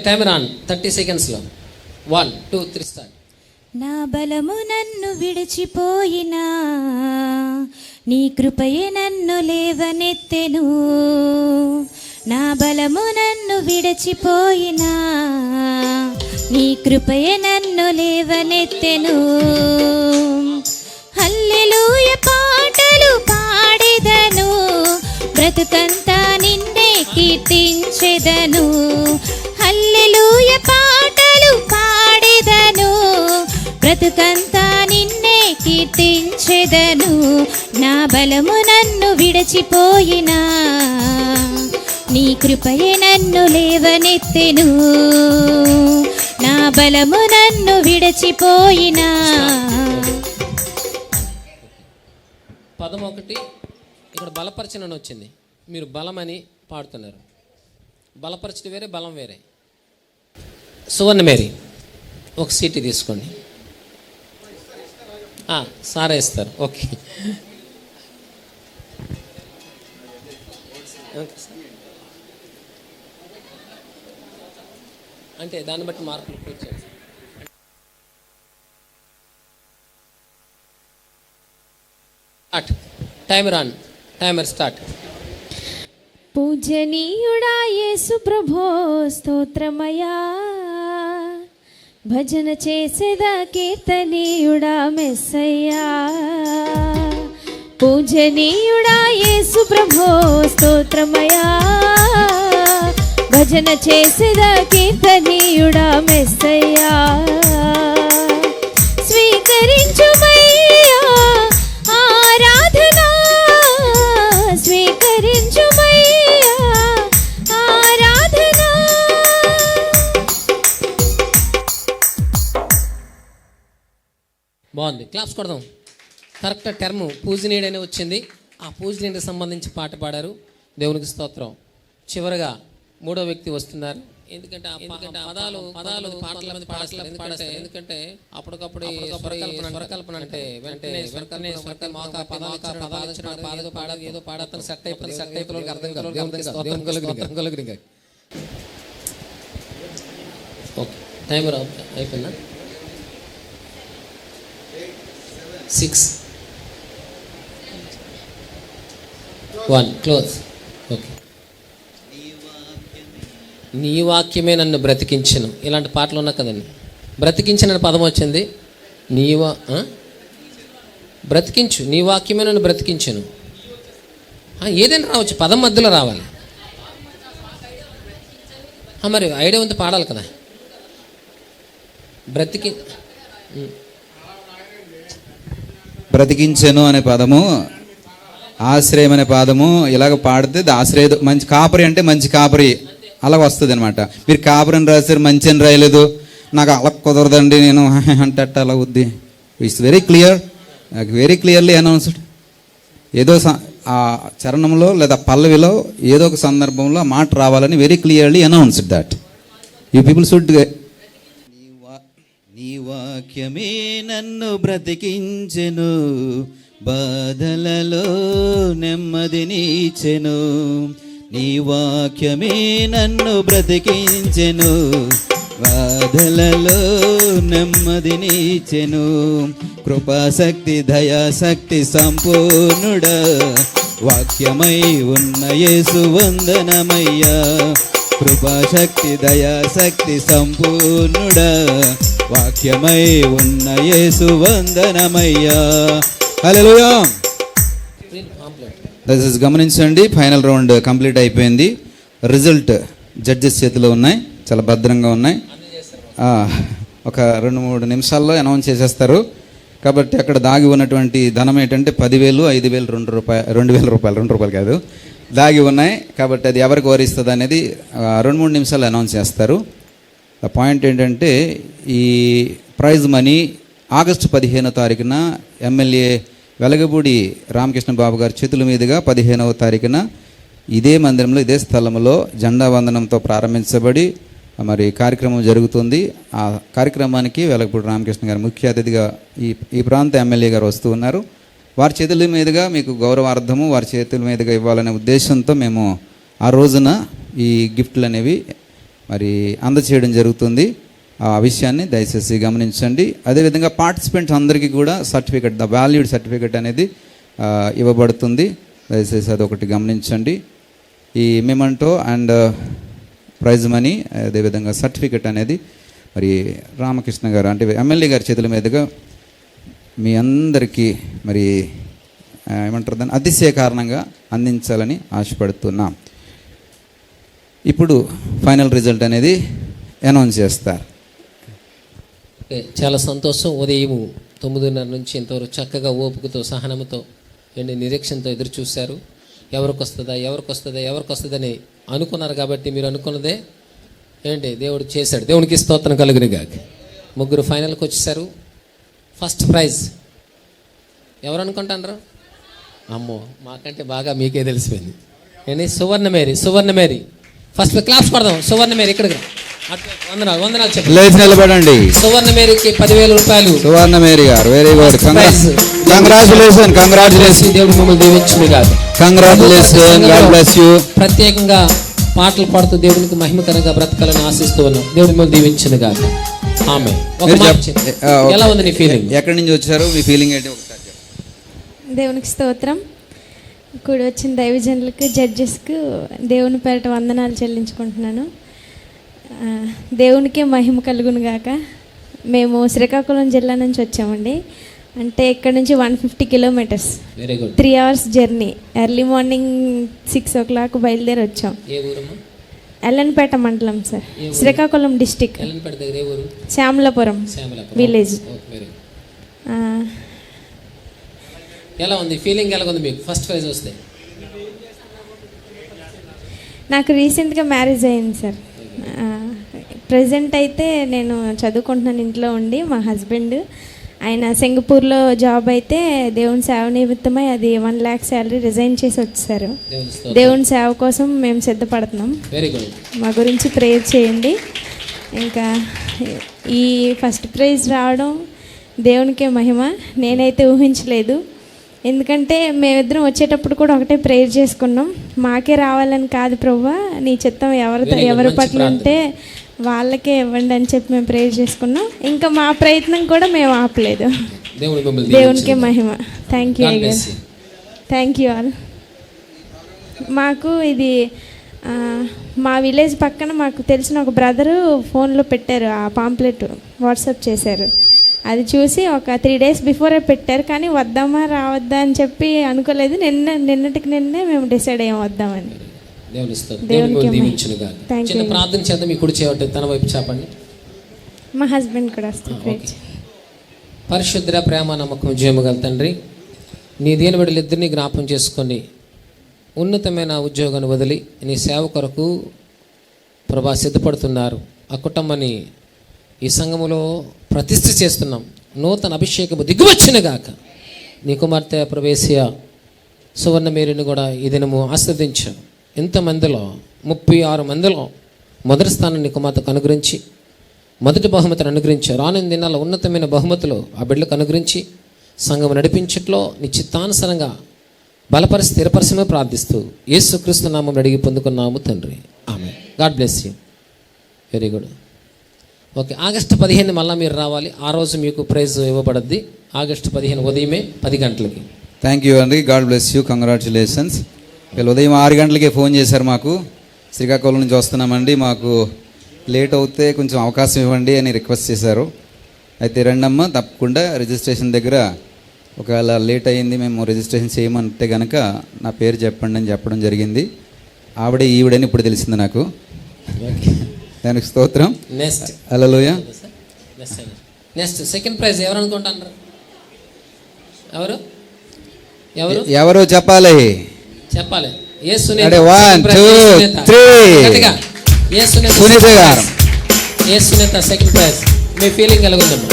టైమర్ ఆన్ 30 సెకండ్స్లో. 1 2 3 స్టార్ట్.
నా బలము నన్ను విడిచిపోయినా, నీ కృపయే నన్ను లేవనెత్తెను. నా బలము నన్ను విడిచిపోయినా, నీ కృపయే నన్ను లేవనెత్తెను. హల్లెలూయ పాటలు పాడెదను, బ్రతుకంతా నిన్నే కీర్తించెదను. హల్లెలూయ పాటలు పాడెదను, బ్రతుకంతా నిన్నే కీర్తించెదను. నా బలము నన్ను విడిచిపోయినా, నీ కృపయే నన్ను లేవనెత్తెను. నా బలము నన్ను విడిచిపోయినా.
పదం 1 ఇక్కడ బలపరచనని వచ్చింది, మీరు బలమని పాడుతున్నారు. బలపరచడం వేరే, బలం వేరే. సువర్ణమేరి ఒక సీటీ తీసుకోండి. సారా ఇస్తారు. ఓకే అంటే దాన్ని బట్టి మార్కులు కూర్చోండి. Timer start.
పూజనీయుడా యేసు ప్రభో స్తోత్రమయా, భజన చేసేదా కీర్తనీయుడా మెస్సయ్యా. పూజనీయుడా యేసు ప్రభో స్తోత్రమయా, భజన చేసేదా కీర్తనీయుడా మెస్సయ్యా. స్వీకరించుమయ్యా ఆరాధనా, స్వీకరించుమయ్యా ఆరాధనా.
బాగుంది, క్లాప్స్ కొడదాం. కరెక్ట్ టర్మ్ పూజనీయుడనే వచ్చింది. ఆ పూజనీయుడికి సంబంధించి పాట పాడారు. దేవునికి స్తోత్రం. చివరగా 3వ వ్యక్తి వస్తున్నారు. ఎందుకంటే పదాలు ఎందుకంటే అప్పటికప్పుడు స్వరకల్పన అంటే వెంటనే ఏదో పాడతాను సెట్ అయిపోయి అర్థం కలుగు. ఓకే, టైమర్ అయిపోయిందా? 6 1 క్లోజ్. ఓకే, నీ వాక్యమే నన్ను బ్రతికించను. ఇలాంటి పాటలు ఉన్నా కదండి. బ్రతికించిన పదం వచ్చింది. బ్రతికించు, నీ వాక్యమే నన్ను బ్రతికించను. ఏదైనా రావచ్చు, పదం మధ్యలో రావాలి. మరి ఐడియా ఉంది, పాడాలి కదా.
బ్రతికించెను అనే పదము, ఆశ్రయం అనే పదము ఇలాగ పాడితే ఆశ్రయ మంచి కాపరి అంటే మంచి కాపరి అలా వస్తుంది అనమాట. మీరు కాపరి అని రాశారు, మంచి అని రాయలేదు. నాకు అలా కుదరదండి, నేను అంటే అలా అవుద్ది. It's very clear. Very clearly announced. ఏదో ఆ చరణంలో లేదా పల్లవిలో ఏదో ఒక సందర్భంలో ఆ మాట రావాలని very clearly announced that you people should.
నీ వాక్యమే నన్ను బ్రతికించెను, బాధలలో నెమ్మదినిచ్చెను. నీ వాక్యమే నన్ను బ్రతికించెను, బాధలలో నెమ్మదినిచ్చెను. కృపాశక్తి దయాశక్తి సంపూర్ణుడా, వాక్యమై ఉన్న యేసు వందనమయ్యా. కృపాశక్తి దయాశక్తి సంపూర్ణుడా, వాక్యమై ఉన్న యేసు వందనమయ్యా. హల్లెలూయా. దయచేసి గమనించండి, ఫైనల్ రౌండ్ కంప్లీట్ అయిపోయింది. రిజల్ట్ జడ్జెస్ చేతిలో ఉన్నాయి, చాలా భద్రంగా ఉన్నాయి. ఒక 2-3 నిమిషాల్లో అనౌన్స్ చేసేస్తారు. కాబట్టి అక్కడ దాగి ఉన్నటువంటి ధనం ఏంటంటే 10,000, 5,000, ₹2,000 కాదు, దాగి ఉన్నాయి. కాబట్టి అది ఎవరికి వరిస్తుంది అనేది 2-3 నిమిషాలు అనౌన్స్ చేస్తారు. పాయింట్ ఏంటంటే ఈ ప్రైజ్ మనీ ఆగస్టు 15వ తారీఖున ఎమ్మెల్యే వెలగపూడి రామకృష్ణ బాబు గారి చేతుల మీదుగా 15వ తారీఖున ఇదే మందిరంలో ఇదే స్థలంలో జెండా వందనంతో ప్రారంభించబడి మరి కార్యక్రమం జరుగుతుంది. ఆ కార్యక్రమానికి వెలగపూడి రామకృష్ణ గారు ముఖ్య అతిథిగా ఈ ప్రాంత ఎమ్మెల్యే గారు వస్తూ ఉన్నారు. వారి చేతుల మీదుగా మీకు గౌరవార్థము వారి చేతుల మీదుగా ఇవ్వాలనే ఉద్దేశంతో మేము ఆ రోజున ఈ గిఫ్ట్లు అనేవి మరి అందచేయడం జరుగుతుంది. ఆ విషయాన్ని దయచేసి గమనించండి. అదేవిధంగా పార్టిసిపెంట్స్ అందరికీ కూడా సర్టిఫికెట్, ద వాల్యూడ్ సర్టిఫికెట్ అనేది ఇవ్వబడుతుంది. దయచేసి అదొకటి గమనించండి. ఈ మెమంటో అండ్ ప్రైజ్ మనీ అదేవిధంగా సర్టిఫికెట్ అనేది మరి రామకృష్ణ గారు అంటే ఎమ్మెల్యే గారి చేతుల మీదుగా మీ అందరికీ మరి ఏమంటారు దాన్ని అతిశయ కారణంగా అందించాలని ఆశపడుతున్నాం. ఇప్పుడు ఫైనల్ రిజల్ట్ అనేది అనౌన్స్ చేస్తారు.
చాలా సంతోషం. ఉదయం 9:30 నుంచి ఇంతవరకు చక్కగా ఓపికతో సహనంతో నిరీక్షణతో ఎదురు చూశారు. ఎవరికి వస్తుందని అనుకున్నారు. కాబట్టి మీరు అనుకున్నదే దేవుడు చేశాడు. దేవునికి స్తోత్రం కలుగునుగాక. 3 ఫైనల్కి వచ్చేసారు. ఫస్ట్ ప్రైజ్ ఎవరు అనుకుంటారు? అమ్మో, మాకంటే బాగా మీకే తెలిసిపోయింది. సువర్ణ మేరీ ఫస్ట్ క్లాప్స్ కొడదాం. సువర్ణ మేరీ ఇక్కడికి వందనాలు చెప్పండి.
నిలబడండి.
సువర్ణ మేరీకి 10,000 రూపాయలు.
సువర్ణ మేరీ గారు వెరీ గుడ్. కంగ్రాచులేషన్.
దేవుడు మిమ్మల్ని దీవించును గాక.
కంగ్రాచులేషన్. God bless you.
ప్రత్యేకంగా పాటలు పాడుతూ దేవునికి మహిమకరంగా బ్రతకాలని ఆశిస్తూ ఉన్నాం. దేవుడు మిమ్మల్ని దీవించును గాక. ఆమె ఎలా ఉంది నీ ఫీలింగ్?
ఎక్కడి నుంచి వచ్చారు? మీ ఫీలింగ్ ఏంటి ఒకసారి చెప్పండి.
దేవునికి స్తోత్రం. కూడి వచ్చిన దైవజనులకు, జడ్జెస్కు దేవుని పేరిట వందనాలు చెల్లించుకుంటున్నాను. దేవునికే మహిమ కలుగును గాక. మేము శ్రీకాకుళం జిల్లా నుంచి వచ్చామండి. అంటే ఇక్కడ నుంచి 150 kilometres, 3 hours journey. Early morning 6 o'clock బయలుదేరి వచ్చాం. ఎల్లన్పేట మండలం సార్, శ్రీకాకుళం డిస్టిక్, శ్యామలాపురం విలేజ్.
ఎలా ఉంది ఫీలింగ్? ఎలా ఉంది మీకు ఫస్ట్ ప్రైజ్ వస్తే?
నాకు రీసెంట్గా మ్యారేజ్ అయింది సార్. ప్రజెంట్ అయితే నేను చదువుకుంటున్నాను ఇంట్లో ఉండి. మా హస్బెండ్ ఆయన సింగపూర్లో జాబ్ అయితే దేవుని సేవ నిమిత్తమై అది 1 lakh శాలరీ రిజైన్ చేసి వచ్చేసారు. దేవుని సేవ కోసం మేము సిద్ధపడుతున్నాం. మా గురించి ప్రేయర్ చేయండి. ఇంకా ఈ ఫస్ట్ ప్రైజ్ రావడం దేవునికే మహిమ. నేనైతే ఊహించలేదు. ఎందుకంటే మేమిద్దరం వచ్చేటప్పుడు కూడా ఒకటే ప్రేయర్ చేసుకున్నాం. మాకే రావాలని కాదు ప్రభువా, నీ చిత్తం ఎవరి పట్ల ఉంటే వాళ్ళకే ఇవ్వండి అని చెప్పి మేము ప్రేయర్ చేసుకున్నాం. ఇంకా మా ప్రయత్నం కూడా మేము ఆపలేదు. దేవునికే మహిమ. థ్యాంక్ యూ అయ్యా. Thank you all. మాకు ఇది మా విలేజ్ పక్కన మాకు తెలిసిన ఒక బ్రదరు ఫోన్లో పెట్టారు. ఆ పాంప్లెట్ వాట్సాప్ చేశారు. అది చూసి ఒక 3 days బిఫోరే పెట్టారు. కానీ వద్దామా రావద్దా అని చెప్పి అనుకోలేదు. నిన్నటికి మేము డిసైడ్ అయ్యాం వద్దామని.
ప్రార్థన చేద్దాం. మీ కుడి చేయవట్టు తన వైపు చెప్పండి.
మా హస్బెండ్ కూడా వస్తారు.
పరిశుద్ధ ప్రేమ నమ్మకం జయముగల తండ్రి, నీ దీని బిడ్డలిద్దరినీ జ్ఞాపం చేసుకొని ఉన్నతమైన ఉద్యోగాన్ని వదిలి నీ సేవ కొరకు ప్రభా సిద్ధపడుతున్నారు. ఆ కుటుంబాన్ని ఈ సంఘములో ప్రతిష్ఠ చేస్తున్నాం. నూతన అభిషేకము దిగువచ్చును గాక. నీ కుమార్తె ప్రవేశియ సువర్ణ మేరీని కూడా ఈ దినము ఆస్వాదించాను. ఇంతమందిలో 36 మందిలో మొదటి స్థానాన్ని కుమార్తెకు అనుగ్రహించి మొదటి బహుమతిని అనుగ్రహించారు. రానున్న దినాల ఉన్నతమైన బహుమతులు ఆ బిడ్డలకు అనుగ్రహించి సంఘం నడిపించట్లో నీ చిత్తానుసారంగా బలపరిచి స్థిరపరిచమే ప్రార్థిస్తూ యేసుక్రీస్తు నామం అడిగి పొందుకున్నాము తండ్రి. Amen. God bless you. Very good. Okay, August 15 మళ్ళీ మీరు రావాలి. ఆ రోజు మీకు ప్రైజ్ ఇవ్వబడద్ది. ఆగస్టు 15 ఉదయమే 10 గంటలకి.
థ్యాంక్ యూ అండి. God bless you. కంగ్రాచులేషన్స్. వీళ్ళు ఉదయం 6 గంటలకే ఫోన్ చేశారు మాకు. శ్రీకాకుళం నుంచి వస్తున్నామండి, మాకు లేట్ అవుతే కొంచెం అవకాశం ఇవ్వండి అని రిక్వెస్ట్ చేశారు. అయితే రండమ్మా, తప్పకుండా రిజిస్ట్రేషన్ దగ్గర ఒకవేళ లేట్ అయ్యింది మేము రిజిస్ట్రేషన్ చేయమంటే కనుక నా పేరు చెప్పండి అని చెప్పడం జరిగింది. ఆవిడే ఈవిడని ఇప్పుడు తెలిసింది నాకు. దానికి స్తోత్రం.
నెక్స్ట్
హల్లెలూయా.
నెక్స్ట్ సెకండ్ ప్రైజ్ ఎవరు అనుకుంటారు? ఎవరు ఎవరు
ఎవరు చెప్పాలి?
చెప్పాలి.
అంటే 1 2 3 సునీత గారు.
Sunitha second prize. మీ ఫీలింగ్ ఎలాగుందమ్మా?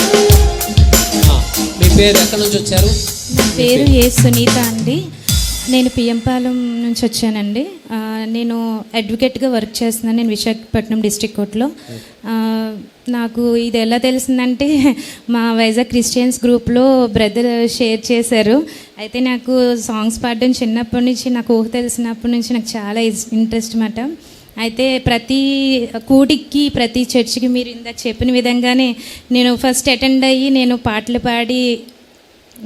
మీ పేరు ఎక్కడి నుంచి వచ్చారు?
నా పేరు ఏ సునీత అండి. నేను పిఎంపాలెం నుంచి వచ్చానండి. నేను అడ్వకేట్గా వర్క్ చేస్తున్నాను. నేను విశాఖపట్నం డిస్ట్రిక్ట్ కోర్టులో. నాకు ఇది ఎలా తెలిసిందంటే మా వైజాగ్ క్రిస్టియన్స్ గ్రూప్లో బ్రదర్ షేర్ చేశారు. అయితే నాకు సాంగ్స్ పాడడం చిన్నప్పటి నుంచి, నాకు ఊహ తెలిసినప్పటి నుంచి నాకు చాలా ఇంట్రెస్ట్ అన్నమాట. అయితే ప్రతి కూడికి ప్రతి చర్చికి మీరు ఇందాక చెప్పిన విధంగానే నేను ఫస్ట్ అటెండ్ అయ్యి నేను పాటలు పాడి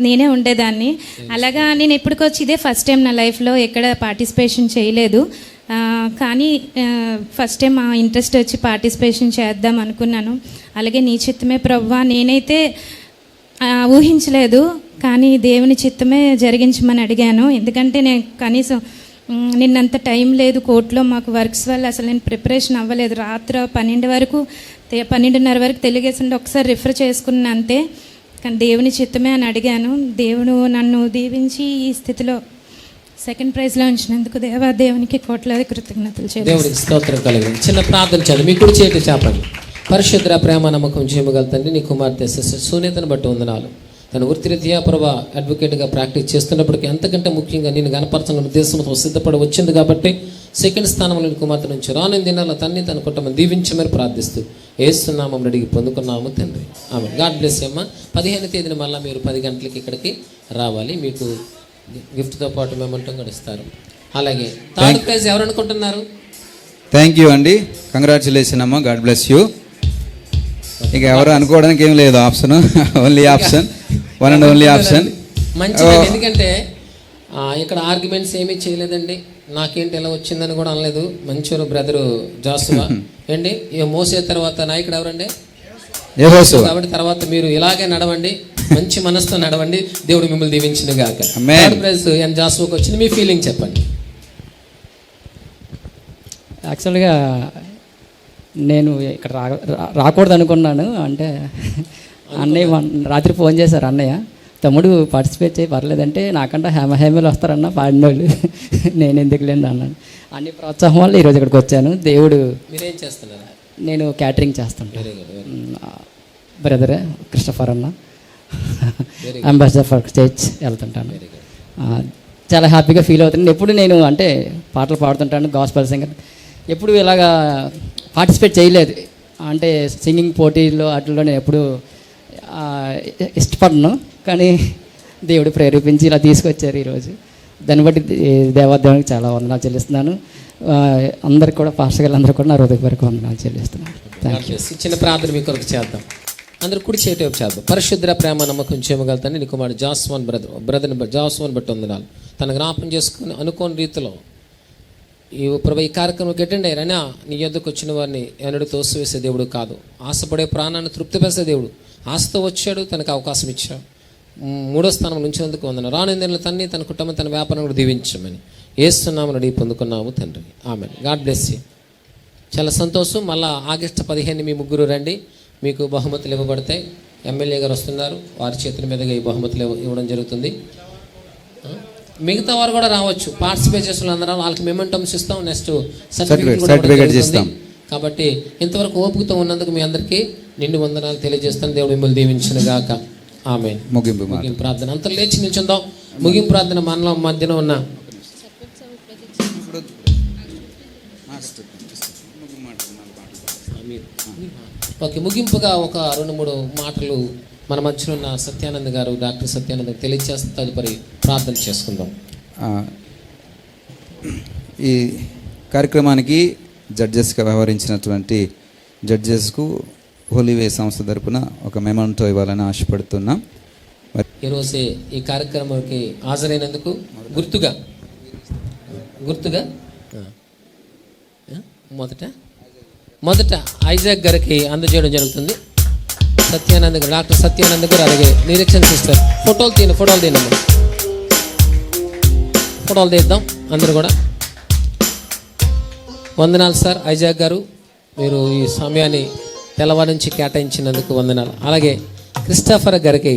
నేనే ఉండేదాన్ని. అలాగా నేను ఎప్పటికొచ్చి ఇదే ఫస్ట్ టైం నా లైఫ్లో ఎక్కడ పార్టిసిపేషన్ చేయలేదు. కానీ ఫస్ట్ టైం ఆ ఇంట్రెస్ట్ వచ్చి పార్టిసిపేషన్ చేద్దాం అనుకున్నాను. అలాగే నీ చిత్తమే ప్రభువా, నేనైతే ఊహించలేదు కానీ దేవుని చిత్తమే జరిగించమని అడిగాను. ఎందుకంటే నేను కనీసం నిన్నంత టైం లేదు కోర్టులో, మాకు వర్క్స్ వల్ల అసలు నేను ప్రిపరేషన్ అవ్వలేదు. రాత్రి 12:30 వరకు తెలియజేసిండే ఒకసారి రిఫర్ చేసుకున్నాను అంతే. కానీ దేవుని చిత్తమే అని అడిగాను. దేవుడు నన్ను దీవించి ఈ స్థితిలో సెకండ్ ప్రైజ్లో ఉంచినందుకు దేవునికి కోట్లాది కృతజ్ఞతలు చేయాలి.
దేవునికి స్తోత్రం కలిగింది. చిన్న ప్రార్థన చేయండి. మీ కుడి చేతి చేపండి. పరిశుద్ర ప్రేమ నమ్మకం చేయగలుగుతండి. నీ కుమార్తె సునీతను బట్టి వందనాలు. తను వృత్తిరీత్యా ప్రభా అడ్వకేట్గా ప్రాక్టీస్ చేస్తున్నప్పటికీ అంతకంటే ముఖ్యంగా నేను గణపరచాలన్న ఉద్దేశంతో సిద్ధపడి వచ్చింది కాబట్టి సెకండ్ స్థానంలో కుమార్తె నుంచి రానున్న దినాల్లో తన కుటుంబం దీవించమని ప్రార్థిస్తూ యేసునామం అడిగి పొందుకున్నాము తండ్రి. ఆమె. గాడ్ బ్లెస్ యూ అమ్మ. 15వ తేదీన మళ్ళీ మీరు 10 గంటలకి ఇక్కడికి రావాలి. మీకు గిఫ్ట్తో పాటు మెమంటం కూడా ఇస్తారు. అలాగే థర్డ్ ప్రైజ్ ఎవరు అనుకుంటున్నారు?
థ్యాంక్ యూ అండి. కంగ్రాచులేషన్ అమ్మ. God bless you. ఇక ఎవరు అనుకోవడానికి ఏం లేదు, option only option, one and only option.
మంచిది. ఎందుకంటే ఇక్కడ ఆర్గ్యుమెంట్స్ ఏమీ చేయలేదండి. నాకేంటి ఎలా వచ్చిందని కూడా అనలేదు. మంచి బ్రదరు జాసువా ఏంటి. ఇక మోసే తర్వాత నాయకుడు ఎవరండి? కాబట్టి తర్వాత మీరు ఇలాగే నడవండి, మంచి మనసుతో నడవండి. దేవుడు మిమ్మల్ని దీవించిన గాక. ప్రైజ్ ఎన్ జాసువాకి వచ్చింది. మీ ఫీలింగ్ చెప్పండి.
యాక్చువల్గా నేను ఇక్కడ రాకూడదు అనుకున్నాను. అంటే అన్నయ్య రాత్రి ఫోన్ చేశారు. అన్నయ్య తమ్ముడు పార్టిసిపేట్ చేయి పర్లేదంటే నాకంటే హేమలు వస్తారన్న పాడినోళ్ళు, నేను ఎందుకు లేని అన్నాను. అన్ని ప్రోత్సాహం వల్ల ఈరోజు ఇక్కడికి వచ్చాను. దేవుడు.
మీరేం చేస్తున్నారు?
నేను క్యాటరింగ్ చేస్తుంటాను. బ్రదర్ క్రిస్టఫర్ అన్న, అంబాసిడర్ ఫర్ చర్చ్ వెళ్తుంటాను. చాలా హ్యాపీగా ఫీల్ అవుతున్నాను. ఎప్పుడు నేను అంటే పాటలు పాడుతుంటాను, గాస్పెల్ సింగర్. ఎప్పుడు ఇలాగా పార్టిసిపేట్ చేయలేదు. అంటే సింగింగ్ పోటీల్లో వాటిల్లో నేను ఎప్పుడు ఇష్టపడను. కానీ దేవుడు ప్రేరేపించి ఇలా తీసుకొచ్చారు ఈరోజు. దాన్ని బట్టి దేవాదేవానికి చాలా వందనాలు చెల్లిస్తున్నాను. అందరికి కూడా పాస్టర్ గారు అందరూ కూడా నా హృదయపూర్వక వందనాలు చెల్లిస్తున్నాను. Thank you.
చిన్న ప్రార్థన మీ కొరకు చేద్దాం. అందరూ కుడి చేతి చేద్దాం. పరిశుద్ర ప్రేమ నమ్మకం చేయగలుగుతాను. నీ కుమారుడు జాస్వాన్ బ్రదర్ని జాస్వాన్ బట్టి వందనాలు. తన జ్ఞాపం చేసుకుని అనుకోని రీతిలో ఈ ప్రభు ఈ కార్యక్రమం అటెండ్ అయ్యారని నీ యొద్దకు వచ్చిన వారిని ఎన్నడూ తోసివేసే దేవుడు కాదు. ఆశపడే ప్రాణాన్ని తృప్తిపరిచే దేవుడు. ఆశతో వచ్చాడు, తనకు అవకాశం ఇచ్చాడు. 3వ స్థానంలో ఉంచినందుకు వందన. రానుందేళ్ళ తన కుటుంబం, తన వ్యాపారం కూడా దీవించమని యేసునామమున అడిగి పొందుకున్నాము తండ్రి. ఆమెన్. God bless you. చాలా సంతోషం. మళ్ళీ ఆగస్టు 15 మీ ముగ్గురు రండి. మీకు బహుమతులు ఇవ్వబడతాయి. ఎమ్మెల్యే గారు వస్తున్నారు, వారి చేతుల మీదుగా ఈ బహుమతులు ఇవ్వడం జరుగుతుంది. మిగతా వారు కూడా రావచ్చు. పార్టిసిపేట్ చేసిన అందరం వాళ్ళకి మెమెంటమ్స్ ఇస్తాం. నెక్స్ట్ సర్టిఫికేట్ ఇస్తాం. కాబట్టి ఇంతవరకు ఓపికతో ఉన్నందుకు మీ అందరికీ నిండు వందనాలు తెలియజేస్తాను. దేవుడు మిమ్మల్ని దీవించును గాక. ఆమేన్.
ముగింపు మాట.
ముగింపు ప్రార్థన అంతా లేచి నిల్చుందాం. ముగింపు ప్రార్థన మనలో మధ్యన ఉన్న ఓకే, ముగింపుగా ఒక 2-3 మాటలు మన మధ్యలో ఉన్న సత్యానంద్ గారు, డాక్టర్ సత్యానంద్ తెలియజేస్తే తదుపరి ప్రార్థన చేసుకుందాం.
ఈ కార్యక్రమానికి జడ్జెస్గా వ్యవహరించినటువంటి జడ్జెస్కు హోలీవే సంస్థ తరపున ఒక మెమంటో ఇవ్వాలని ఆశపడుతున్నాం.
ఈరోజే ఈ కార్యక్రమానికి హాజరైనందుకు గుర్తుగా మొదట ఐజాక్ గారికి అందజేయడం జరుగుతుంది. సత్యానంద్ గారు, డాక్టర్ సత్యానంద్ గారు, అలాగే నిరీక్షణ సిస్టర్. ఫోటోలు తీయమ్మా, ఫోటోలు తీద్దాం అందరూ కూడా. వందనాలు సార్ ఐజాక్ గారు, మీరు ఈ సమయాన్ని తెల్లవారి నుంచి కేటాయించినందుకు వందనాలు. అలాగే క్రిస్టఫర్ గారికి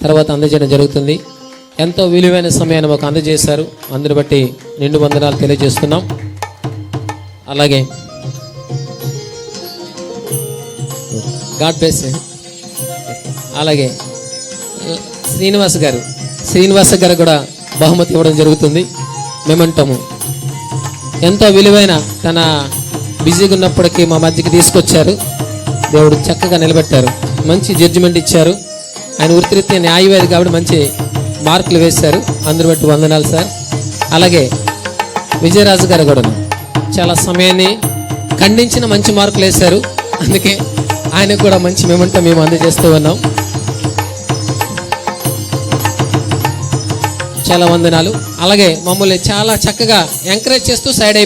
తర్వాత అందజేయడం జరుగుతుంది. ఎంతో విలువైన సమయాన్ని మాకు అందజేశారు, అందుని బట్టి నిండు వందనాలు తెలియజేస్తున్నాం. అలాగే గాడ్ బ్లెస్. అలాగే శ్రీనివాస్ గారు కూడా బహుమతి ఇవ్వడం జరుగుతుంది. మెమంటము ఎంతో విలువైన, తన బిజీగా ఉన్నప్పటికీ మా మధ్యకి తీసుకొచ్చారు. దేవుడు చక్కగా నిలబెట్టారు, మంచి జడ్జిమెంట్ ఇచ్చారు. ఆయన వృత్తిరీత్యా న్యాయవాది కాబట్టి మంచి మార్కులు వేశారు, అందరి బట్టి వందనాలు సార్. అలాగే విజయరాజు గారు కూడా చాలా సమయాన్ని ఖండించిన మంచి మార్కులు వేశారు, అందుకే ఆయనకు కూడా మంచి మెమంటో మేము అందజేస్తూ ఉన్నాం. చాలా వందనాలు. అలాగే మమ్మల్ని చాలా చక్కగా ఎంకరేజ్ చేస్తూ సైడ్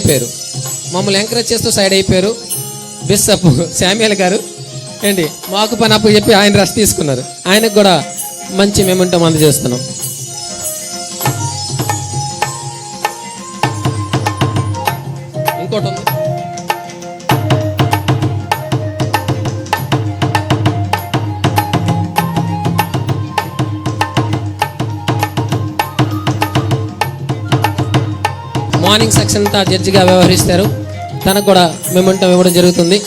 అయిపోయారు బిషప్ శామ్యుయల్ గారు ఏంటి, మాకు పని అప్పు చెప్పి ఆయన రెస్ట్ తీసుకున్నారు. ఆయనకు కూడా మంచి మెమంటో అందజేస్తున్నాం. ఇంకోటి ఉంది, మార్నింగ్ సెక్షన్ అంతా జడ్జిగా వ్యవహరిస్తారు, తనకు కూడా మెమంటో ఇవ్వడం జరుగుతుంది.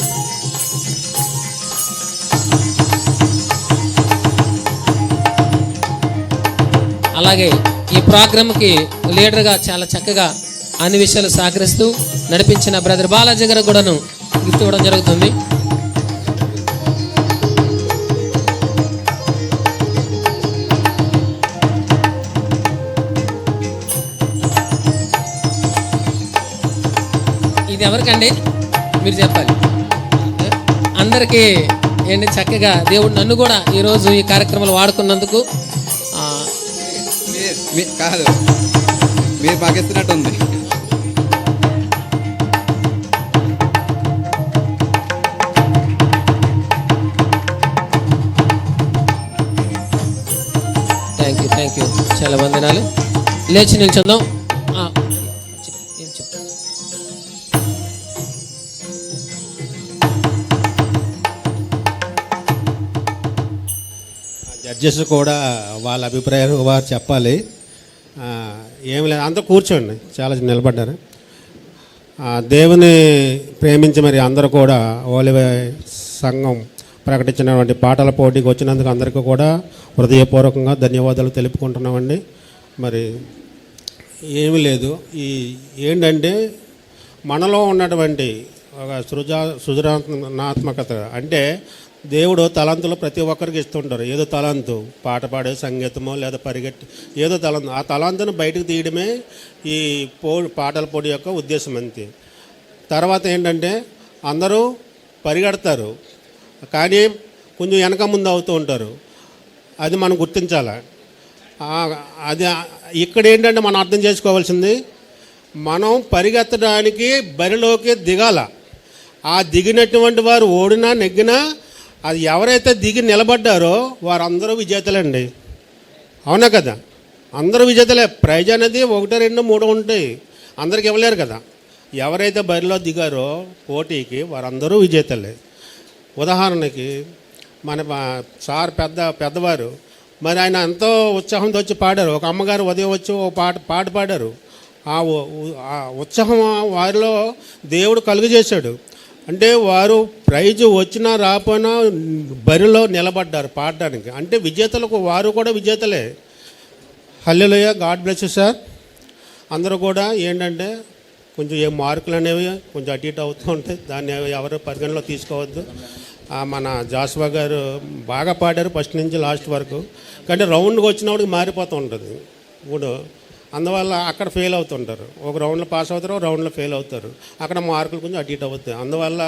అలాగే ఈ ప్రోగ్రామ్కి లీడర్గా చాలా చక్కగా అన్ని విషయాలు సహకరిస్తూ నడిపించిన బ్రదర్ బాలాజీ గారు కూడాను గిఫ్ట్ ఇవ్వడం జరుగుతుంది. ఇది ఎవరికండి మీరు చెప్పాలి. అందరికీ ఏంటి చక్కగా దేవుడు నన్ను కూడా ఈరోజు ఈ కార్యక్రమాలు వాడుకున్నందుకు
కాదు, మీరు పాకిస్తున్నట్టు ఉంది.
థ్యాంక్ యూ చాలా వందనాలు. లేచి నిల్చుందాం.
జడ్జెస్ కూడా వాళ్ళ అభిప్రాయాలు వారు చెప్పాలి. ఏమి లేదు, అంతా కూర్చోండి, చాలా నిలబడ్డారు. దేవుని ప్రేమించి మరి అందరూ కూడా ఓలివే సంఘం ప్రకటించినటువంటి పాటల పోటీకి వచ్చినందుకు అందరికీ కూడా హృదయపూర్వకంగా ధన్యవాదాలు తెలుపుకుంటున్నామండి. మరి ఏమీ లేదు, ఏంటంటే మనలో ఉన్నటువంటి ఒక సృజనాత్మకత, అంటే దేవుడు తలంతులు ప్రతి ఒక్కరికి ఇస్తుంటారు. ఏదో తలంతు, పాట పాడే సంగీతమో లేదా పరిగెట్టి ఏదో తలంతు, ఆ తలంతును బయటకు తీయడమే ఈ పాటల పోటీ యొక్క ఉద్దేశం అంతే. తర్వాత ఏంటంటే అందరూ పరిగెడతారు కానీ కొంచెం వెనక ముందు అవుతూ ఉంటారు, అది మనం గుర్తించాలి. అది ఇక్కడ ఏంటంటే మనం అర్థం చేసుకోవాల్సింది, మనం పరిగెత్తడానికి బరిలోకి దిగాల. ఆ దిగినటువంటి వారు ఓడినా నెగ్గినా అది ఎవరైతే దిగి నిలబడ్డారో వారందరూ విజేతలండి. అవునా కదా, అందరూ విజేతలే. ప్రైజ్ అనేది 1, 2, 3 ఉంటాయి, అందరికి ఇవ్వలేరు కదా. ఎవరైతే బరిలో దిగారో పోటీకి వారందరూ విజేతలే. ఉదాహరణకి మన సార్ పెద్దవారు మరి ఆయన ఎంతో ఉత్సాహంతో వచ్చి పాడారు. ఒక అమ్మగారు ఉదయం వచ్చి ఓ పాట పాడారు. ఆ ఉత్సాహం వారిలో దేవుడు కలుగజేశాడు. అంటే వారు ప్రైజ్ వచ్చినా రాపోయినా బరిలో నిలబడ్డారు పాడడానికి. అంటే విజేతలకు వారు కూడా విజేతలే. హల్లెలూయా, గాడ్ బ్లెస్ యు సార్. అందరూ కూడా ఏంటంటే కొంచెం ఏ మార్కులు అనేవి కొంచెం అటు ఇటు అవుతూ ఉంటాయి, దాన్ని ఎవరు పరిగణలో తీసుకోవద్దు. మన జాస్వా గారు బాగా పాడారు ఫస్ట్ నుంచి లాస్ట్ వరకు, కానీ రౌండ్కి వచ్చినప్పుడు మారిపోతూ ఉంటుంది. ఇప్పుడు అందువల్ల అక్కడ ఫెయిల్ అవుతుంటారు. ఒక రౌండ్లో పాస్ అవుతారు, ఒక రౌండ్లో ఫెయిల్ అవుతారు. అక్కడ మార్కులు కొంచెం అటు ఇటు అవుతాయి. అందువల్ల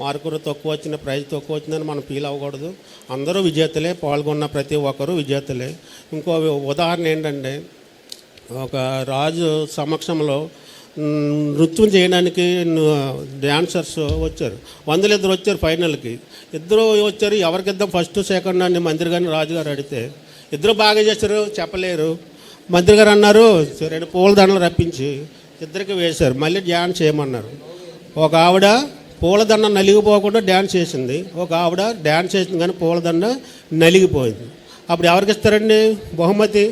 మార్కులు తక్కువ వచ్చిన, ప్రైజ్ తక్కువ వచ్చిందని మనం ఫీల్ అవ్వకూడదు. అందరూ విజేతలే, పాల్గొన్న ప్రతి ఒక్కరూ విజేతలే. ఇంకో ఉదాహరణ ఏంటంటే, ఒక రాజు సమక్షంలో నృత్యం చేయడానికి డ్యాన్సర్స్ వచ్చారు. 100 వచ్చారు ఫైనల్కి. ఇద్దరు వచ్చారు, ఎవరికిద్దాం ఫస్ట్ సెకండ్ అని మంత్రి గారిని రాజుగారు అడిగితే ఇద్దరు బాగా చేశారు, చెప్పలేరు. మంత్రి గారు అన్నారు 2 పూలదండలు రప్పించి ఇద్దరికి వేశారు, మళ్ళీ డ్యాన్స్ చేయమన్నారు. ఒక ఆవిడ పూలదండ నలిగిపోకుండా డ్యాన్స్ చేసింది, ఒక ఆవిడ డ్యాన్స్ చేసింది కానీ పూలదండ నలిగిపోయింది. అప్పుడు ఎవరికి ఇస్తారండి బహుమతి?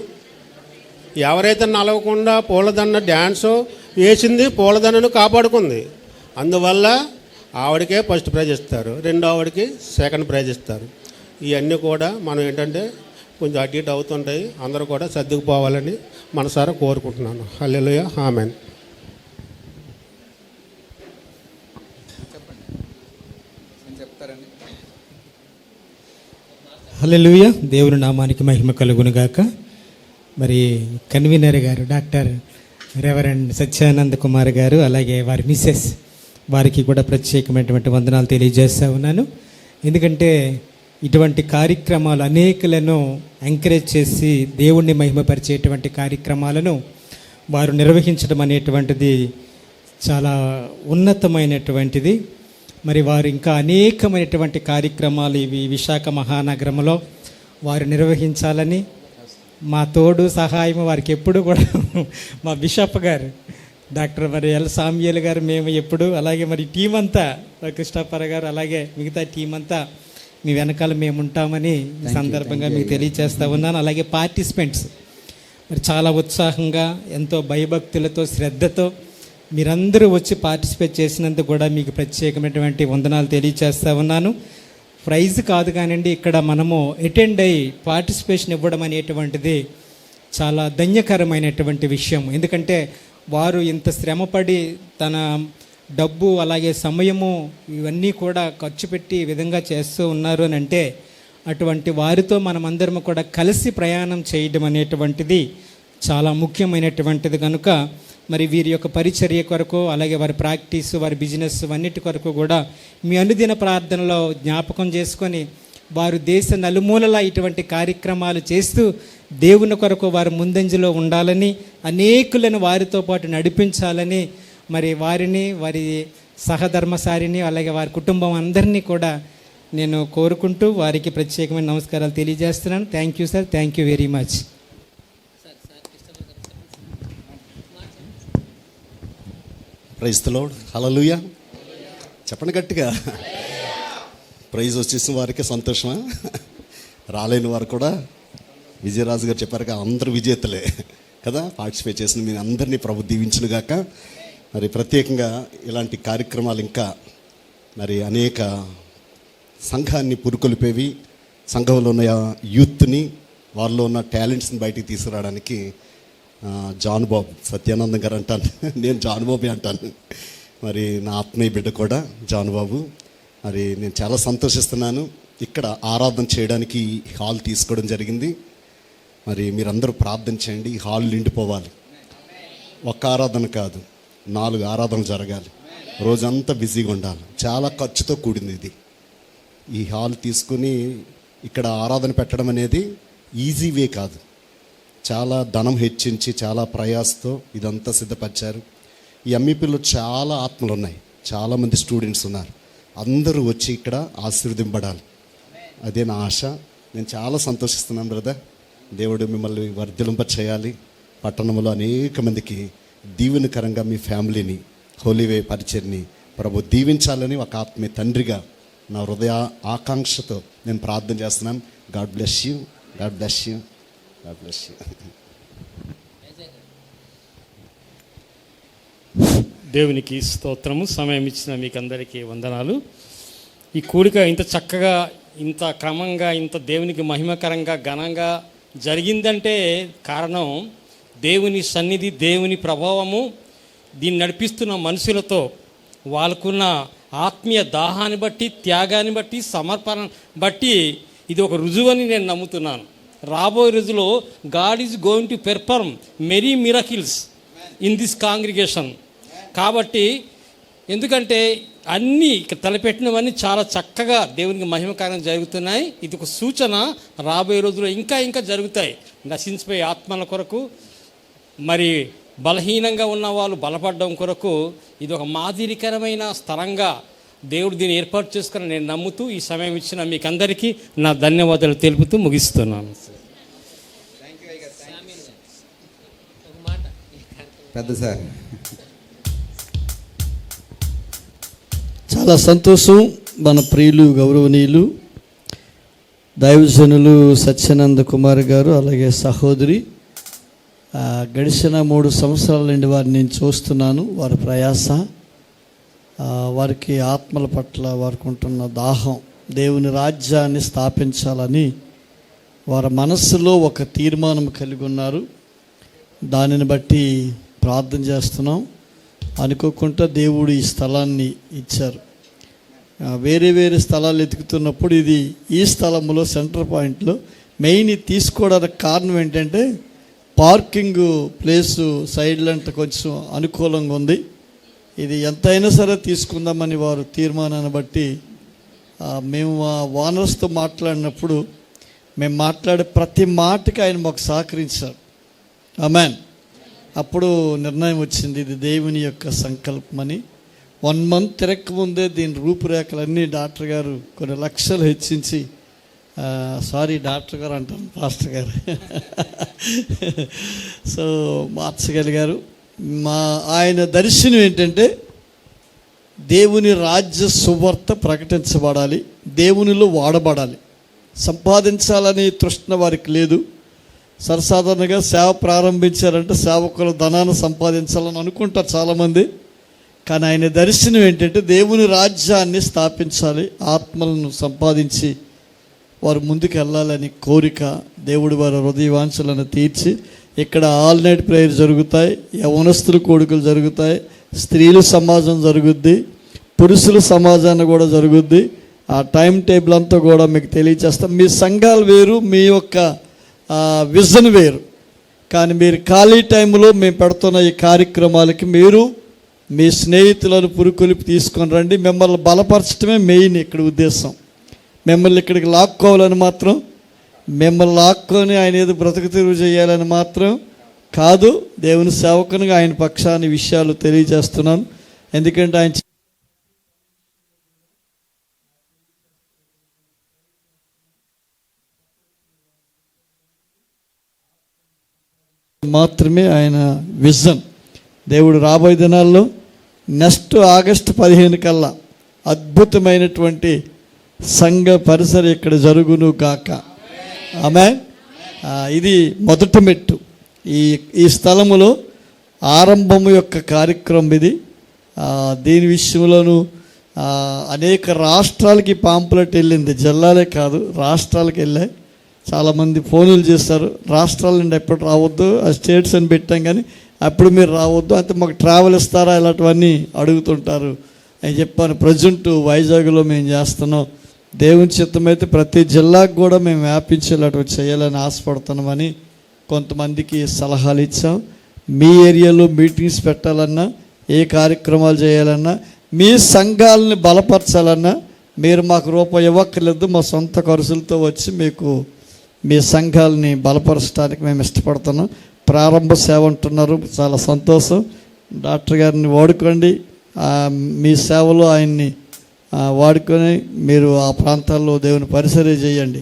ఎవరైతే నలవకుండా పూలదండ డ్యాన్సు వేసింది, పూలదండను కాపాడుకుంది, అందువల్ల ఆవిడకే ఫస్ట్ ప్రైజ్ ఇస్తారు, రెండో ఆవిడకి సెకండ్ ప్రైజ్ ఇస్తారు. ఇవన్నీ కూడా మనం ఏంటంటే కొంచెం అటు ఇటు అవుతుంటాయి. అందరూ కూడా సర్దుకుపోవాలని మనసారా కోరుకుంటున్నాను. హల్లెలూయా, ఆమేన్.
హల్లెలూయా, దేవుని నామానికి మహిమ కలుగునుగాక. మరి కన్వీనర్ గారు డాక్టర్ రెవరెండ్ సత్యానంద్ కుమార్ గారు, అలాగే వారి మిస్సెస్, వారికి కూడా ప్రత్యేకమైనటువంటి వందనాలు తెలియజేస్తూ ఉన్నాను. ఎందుకంటే ఇటువంటి కార్యక్రమాలు అనేకులను ఎంకరేజ్ చేసి దేవుణ్ణి మహిమపరిచేటువంటి కార్యక్రమాలను వారు నిర్వహించడం అనేటువంటిది చాలా ఉన్నతమైనటువంటిది. మరి వారు ఇంకా అనేకమైనటువంటి కార్యక్రమాలు ఇవి విశాఖ మహానగరంలో వారు నిర్వహించాలని మా తోడు సహాయం వారికి ఎప్పుడు కూడా మా బిషప్ గారు డాక్టర్ మరి ఎల్ సామ్యుయల్ గారు, మేము ఎప్పుడు, అలాగే మరి టీం అంతా, కృష్ణప్పర గారు, అలాగే మిగతా టీం అంతా మీ వెనకాల మేము ఉంటామని ఈ సందర్భంగా మీకు తెలియజేస్తూ ఉన్నాను. అలాగే పార్టిసిపెంట్స్ మరి చాలా ఉత్సాహంగా, ఎంతో భయభక్తులతో, శ్రద్ధతో మీరందరూ వచ్చి పార్టిసిపేట్ చేసినందుకు కూడా మీకు ప్రత్యేకమైనటువంటి వందనాలు తెలియజేస్తూ ఉన్నాను. ప్రైజ్ కాదు కానివ్వండి, ఇక్కడ మనము అటెండ్ అయ్యి పార్టిసిపేషన్ ఇవ్వడం అనేటువంటిది చాలా ధన్యకరమైనటువంటి విషయం. ఎందుకంటే వారు ఇంత శ్రమపడి తన డబ్బు అలాగే సమయము ఇవన్నీ కూడా ఖర్చు పెట్టి ఈ విధంగా చేస్తూ ఉన్నారు అని అంటే, అటువంటి వారితో మనమందరం కూడా కలిసి ప్రయాణం చేయడం అనేటువంటిది చాలా ముఖ్యమైనటువంటిది. కనుక మరి వీరి యొక్క పరిచర్య కొరకు, అలాగే వారి ప్రాక్టీసు, వారి బిజినెస్ అన్నిటి కొరకు కూడా మీ అనుదిన ప్రార్థనలో జ్ఞాపకం చేసుకొని వారు దేశ నలుమూలలా ఇటువంటి కార్యక్రమాలు చేస్తూ దేవుని కొరకు వారు ముందంజలో ఉండాలని, అనేకులను వారితో పాటు నడిపించాలని, మరి వారిని, వారి సహధర్మసారిని, అలాగే వారి కుటుంబం అందరినీ కూడా నేను కోరుకుంటూ వారికి ప్రత్యేకమైన నమస్కారాలు తెలియజేస్తున్నాను. Thank you sir, thank you very much.
Praise the Lord. Hallelujah చెప్పండి గట్టిగా. ప్రైజ్ వచ్చేసిన వారికి సంతోషమా? రాలేని వారు కూడా విజయరాజు గారు చెప్పారుగా, అందరూ విజేతలే కదా. పార్టిసిపేట్ చేసిన మీ అందరినీ ప్రభు దీవించునుగాక. మరి ప్రత్యేకంగా ఇలాంటి కార్యక్రమాలు ఇంకా మరి అనేక సంఘాన్ని పురుకొల్పేవి, సంఘంలో ఉన్న యూత్ని, వారిలో ఉన్న టాలెంట్స్ని బయటికి తీసుకురావడానికి జాన్ బాబు, సత్యానందం గారు అంటాను, నేను జాన్ బాబే అంటాను. మరి నా ఆత్మీయ బిడ్డ కూడా జాన్ బాబు. మరి నేను చాలా సంతోషిస్తున్నాను. ఇక్కడ ఆరాధన చేయడానికి హాల్ తీసుకోవడం జరిగింది. మరి మీరందరూ ప్రార్థన చేయండి, ఈ హాల్ నిండిపోవాలి. ఒక్క ఆరాధన కాదు, 4 ఆరాధనలు జరగాలి, రోజంతా బిజీగా ఉండాలి. చాలా ఖర్చుతో కూడింది ఇది. ఈ హాల్ తీసుకుని ఇక్కడ ఆరాధన పెట్టడం అనేది ఈజీ వే కాదు. చాలా ధనం హెచ్చించి, చాలా ప్రయాసతో ఇదంతా సిద్ధపరిచారు. ఈ ఎంఈపీలో చాలా ఆత్మలు ఉన్నాయి, చాలామంది స్టూడెంట్స్ ఉన్నారు. అందరూ వచ్చి ఇక్కడ ఆశీర్వదింపడాలి, అదే నా ఆశ. నేను చాలా సంతోషిస్తున్నాను బ్రదర్. దేవుడు మిమ్మల్ని వర్ధిలింప చేయాలి. పట్టణంలో అనేక మందికి దీవెనకరంగా మీ ఫ్యామిలీని, హోలీవే పరిచర్ని ప్రభు దీవించాలని ఒక ఆత్మీయ తండ్రిగా నా హృదయ ఆకాంక్షతో నేను ప్రార్థన చేస్తున్నాను. God bless you, God bless you, God bless you.
దేవునికి స్తోత్రము. సమయం ఇచ్చిన మీకు అందరికీ వందనాలు. ఈ కూడిక ఇంత చక్కగా, ఇంత క్రమంగా, ఇంత దేవునికి మహిమకరంగా, ఘనంగా జరిగిందంటే కారణం దేవుని సన్నిధి, దేవుని ప్రభావము, దీన్ని నడిపిస్తున్న మనుషులతో వాళ్ళకున్న ఆత్మీయ దాహాన్ని బట్టి, త్యాగాన్ని బట్టి, సమర్పణ బట్టి ఇది ఒక రుజువని నేను నమ్ముతున్నాను. రాబోయే రోజుల్లో God is going to perform many miracles in this congregation. కాబట్టి ఎందుకంటే అన్నీ ఇక్కడ తలపెట్టినవన్నీ చాలా చక్కగా దేవునికి మహిమకారంగా జరుగుతున్నాయి. ఇది ఒక సూచన, రాబోయే రోజుల్లో ఇంకా ఇంకా జరుగుతాయి. నశించిపోయే ఆత్మల కొరకు, మరి బలహీనంగా ఉన్న వాళ్ళు బలపడడం కొరకు ఇది ఒక మాదిరికరమైన స్థలంగా దేవుడు దీన్ని ఏర్పాటు చేసుకుని నేను నమ్ముతూ ఈ సమయం ఇచ్చిన మీకు అందరికీ నా ధన్యవాదాలు తెలుపుతూ ముగిస్తున్నాను.
పెద్ద సార్,
చాలా సంతోషం. మన ప్రియులు, గౌరవనీయులు దైవజనులు సత్యానంద కుమార్ గారు, అలాగే సహోదరి, గడిచిన 3 సంవత్సరాల నుండి వారిని నేను చూస్తున్నాను. వారి ప్రయాస, వారికి ఆత్మల పట్ల వారికి ఉంటున్న దాహం, దేవుని రాజ్యాన్ని స్థాపించాలని వారి మనస్సులో ఒక తీర్మానం కలిగి ఉన్నారు. దానిని బట్టి ప్రార్థన చేస్తున్నాం. అనుకోకుండా దేవుడు ఈ స్థలాన్ని ఇచ్చారు. వేరే వేరే స్థలాలు ఎతుకుతున్నప్పుడు ఇది ఈ స్థలంలో సెంటర్ పాయింట్లో మెయిన్ తీసుకోవడానికి కారణం ఏంటంటే పార్కింగ్ ప్లేసు సైడ్లంట కొంచెం అనుకూలంగా ఉంది. ఇది ఎంతైనా సరే తీసుకుందామని వారు తీర్మానాన్ని బట్టి మేము ఆ ఓనర్స్తో మాట్లాడినప్పుడు మేము మాట్లాడే ప్రతి మాటకి ఆయన మాకు సహకరించారు. ఆమేన్. అప్పుడు నిర్ణయం వచ్చింది, ఇది దేవుని యొక్క సంకల్పమని. 1 మంత్ తిరగకముందే దీని రూపురేఖలన్నీ డాక్టర్ గారు కొన్ని లక్షలు హెచ్చించి, సారీ డాక్టర్ గారు అంటాను, పాస్టర్ గారు సో మార్చగలిగారు. ఆయన దర్శనం ఏంటంటే దేవుని రాజ్య సువార్త ప్రకటించబడాలి, దేవునిలో వాడబడాలి. సంపాదించాలని తృష్ణ వారికి లేదు. సర్వసాధారణంగా సేవ ప్రారంభించారంటే సేవకుల ధనాన్ని సంపాదించాలని అనుకుంటారు చాలామంది. కానీ ఆయన దర్శనం ఏంటంటే దేవుని రాజ్యాన్ని స్థాపించాలి, ఆత్మలను సంపాదించి వారు ముందుకు వెళ్ళాలని కోరిక. దేవుడు వారి హృదయవాంఛలను తీర్చి ఇక్కడ ఆల్ నైట్ ప్రేయర్ జరుగుతాయి, యవనస్తుల కోడికలు జరుగుతాయి, స్త్రీల సమాజం జరుగుద్ది, పురుషుల సమాజాన్ని కూడా జరుగుద్ది. ఆ టైం టేబుల్ అంతా కూడా మీకు తెలియజేస్తాం. మీ సంఘాలు వేరు, మీ యొక్క విజన్ వేరు. కానీ మీరు ఖాళీ టైంలో మేము పెడుతున్న ఈ కార్యక్రమాలకి మీరు మీ స్నేహితులను పురుకొలిపి తీసుకొని రండి. మిమ్మల్ని బలపరచడమే మెయిన్ ఇక్కడ ఉద్దేశం. మిమ్మల్ని ఇక్కడికి లాక్కోవాలని మాత్రం, మిమ్మల్ని లాక్కొని ఆయన ఏదో బ్రతుకు తెరువు చేయాలని మాత్రం కాదు. దేవుని సేవకునిగా ఆయన పక్షాన్ని విషయాలు తెలియజేస్తున్నాను. ఎందుకంటే ఆయన మాత్రమే ఆయన విజన్. దేవుడు రాబోయే దినాల్లో నెక్స్ట్ ఆగస్టు 15 కల్లా అద్భుతమైనటువంటి సంఘ పరిసర ఇక్కడ జరుగును గాక. ఆమేన్. ఇది మొదటి మెట్టు. ఈ స్థలములో ఆరంభము యొక్క కార్యక్రమం ఇది. దీని విషయంలోనూ అనేక రాష్ట్రాలకి పాంపులెట్ వెళ్ళింది, జిల్లాలే కాదు రాష్ట్రాలకు వెళ్ళాయి. చాలామంది ఫోన్లు చేస్తారు, రాష్ట్రాల నుండి ఎప్పుడు రావద్దు, ఆ స్టేట్స్ అని పెట్టాం కానీ అప్పుడు మీరు రావద్దు, అంటే మాకు ట్రావెల్ ఇస్తారా ఇలాంటివన్నీ అడుగుతుంటారు అని చెప్పాను. ప్రజెంట్ వైజాగ్లో మేము చేస్తున్నాం. దేవుని చిత్తమైతే ప్రతి జిల్లాకు కూడా మేము వ్యాపించేలాంటివి చేయాలని ఆశపడుతున్నామని కొంతమందికి సలహాలు ఇచ్చాం. మీ ఏరియాలో మీటింగ్స్ పెట్టాలన్నా, ఏ కార్యక్రమాలు చేయాలన్నా, మీ సంఘాలని బలపరచాలన్నా మీరు మాకు రూపాయి ఇవ్వక్కర్లేదు, మా సొంత ఖర్చులతో వచ్చి మీకు మీ సంఘాలని బలపరచడానికి మేము ఇష్టపడుతున్నాం. ప్రారంభ సేవ అంటున్నారు, చాలా సంతోషం. డాక్టర్ గారిని వాడుకోండి, మీ సేవలో ఆయన్ని వాడుకొని మీరు ఆ ప్రాంతాల్లో దేవుని పరిసరే చేయండి.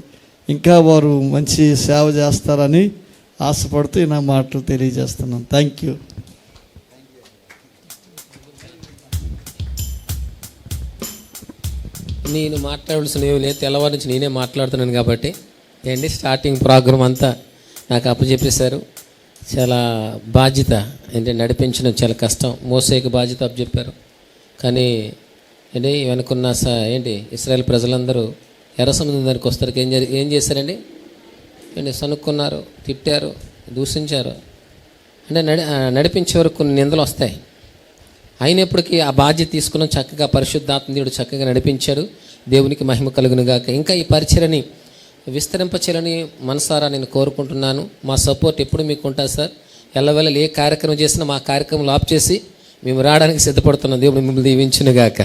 ఇంకా వారు మంచి సేవ చేస్తారని ఆశపడుతూ నా మాటలు తెలియజేస్తున్నాను. Thank you.
నేను మాట్లాడాల్సిన ఏమి లేదు, తెల్లవారి నుంచి నేనే మాట్లాడుతున్నాను కాబట్టి ఏంటి స్టార్టింగ్ ప్రోగ్రామ్ అంతా నాకు అప్పచెప్పేశారు. చాలా బాధ్యత అంటే నడిపించడం చాలా కష్టం, మోసేకి బాధ్యత అప్పచెప్పారు. కానీ ఏంటి వెనుకున్న ఏంటి ఇశ్రాయేల్ ప్రజలందరూ ఎర్ర సముద్రం దగ్గరికి వస్తారు. ఏం చేశారండి? ఏంటి సనుక్కున్నారు, తిట్టారు, దూషించారు. అంటే నడిపించే వరకు కొన్ని నిందలు వస్తాయి. అయినప్పటికీ ఆ బాధ్యత తీసుకున్న చక్కగా పరిశుద్ధాత్మ దేవుడు చక్కగా నడిపించాడు. దేవునికి మహిమ కలుగును గాక. ఇంకా ఈ పరిచయని విస్తరింపచేయాలని మనసారా నేను కోరుకుంటున్నాను. మా సపోర్ట్ ఎప్పుడు మీకు ఉంటుంది సార్. ఎల్లవేళ ఏ కార్యక్రమం చేసినా మా కార్యక్రమం ఆప్ చేసి మేము రావడానికి సిద్ధపడుతున్నాం. దేవుడు మిమ్మల్ని దీవించును గాక.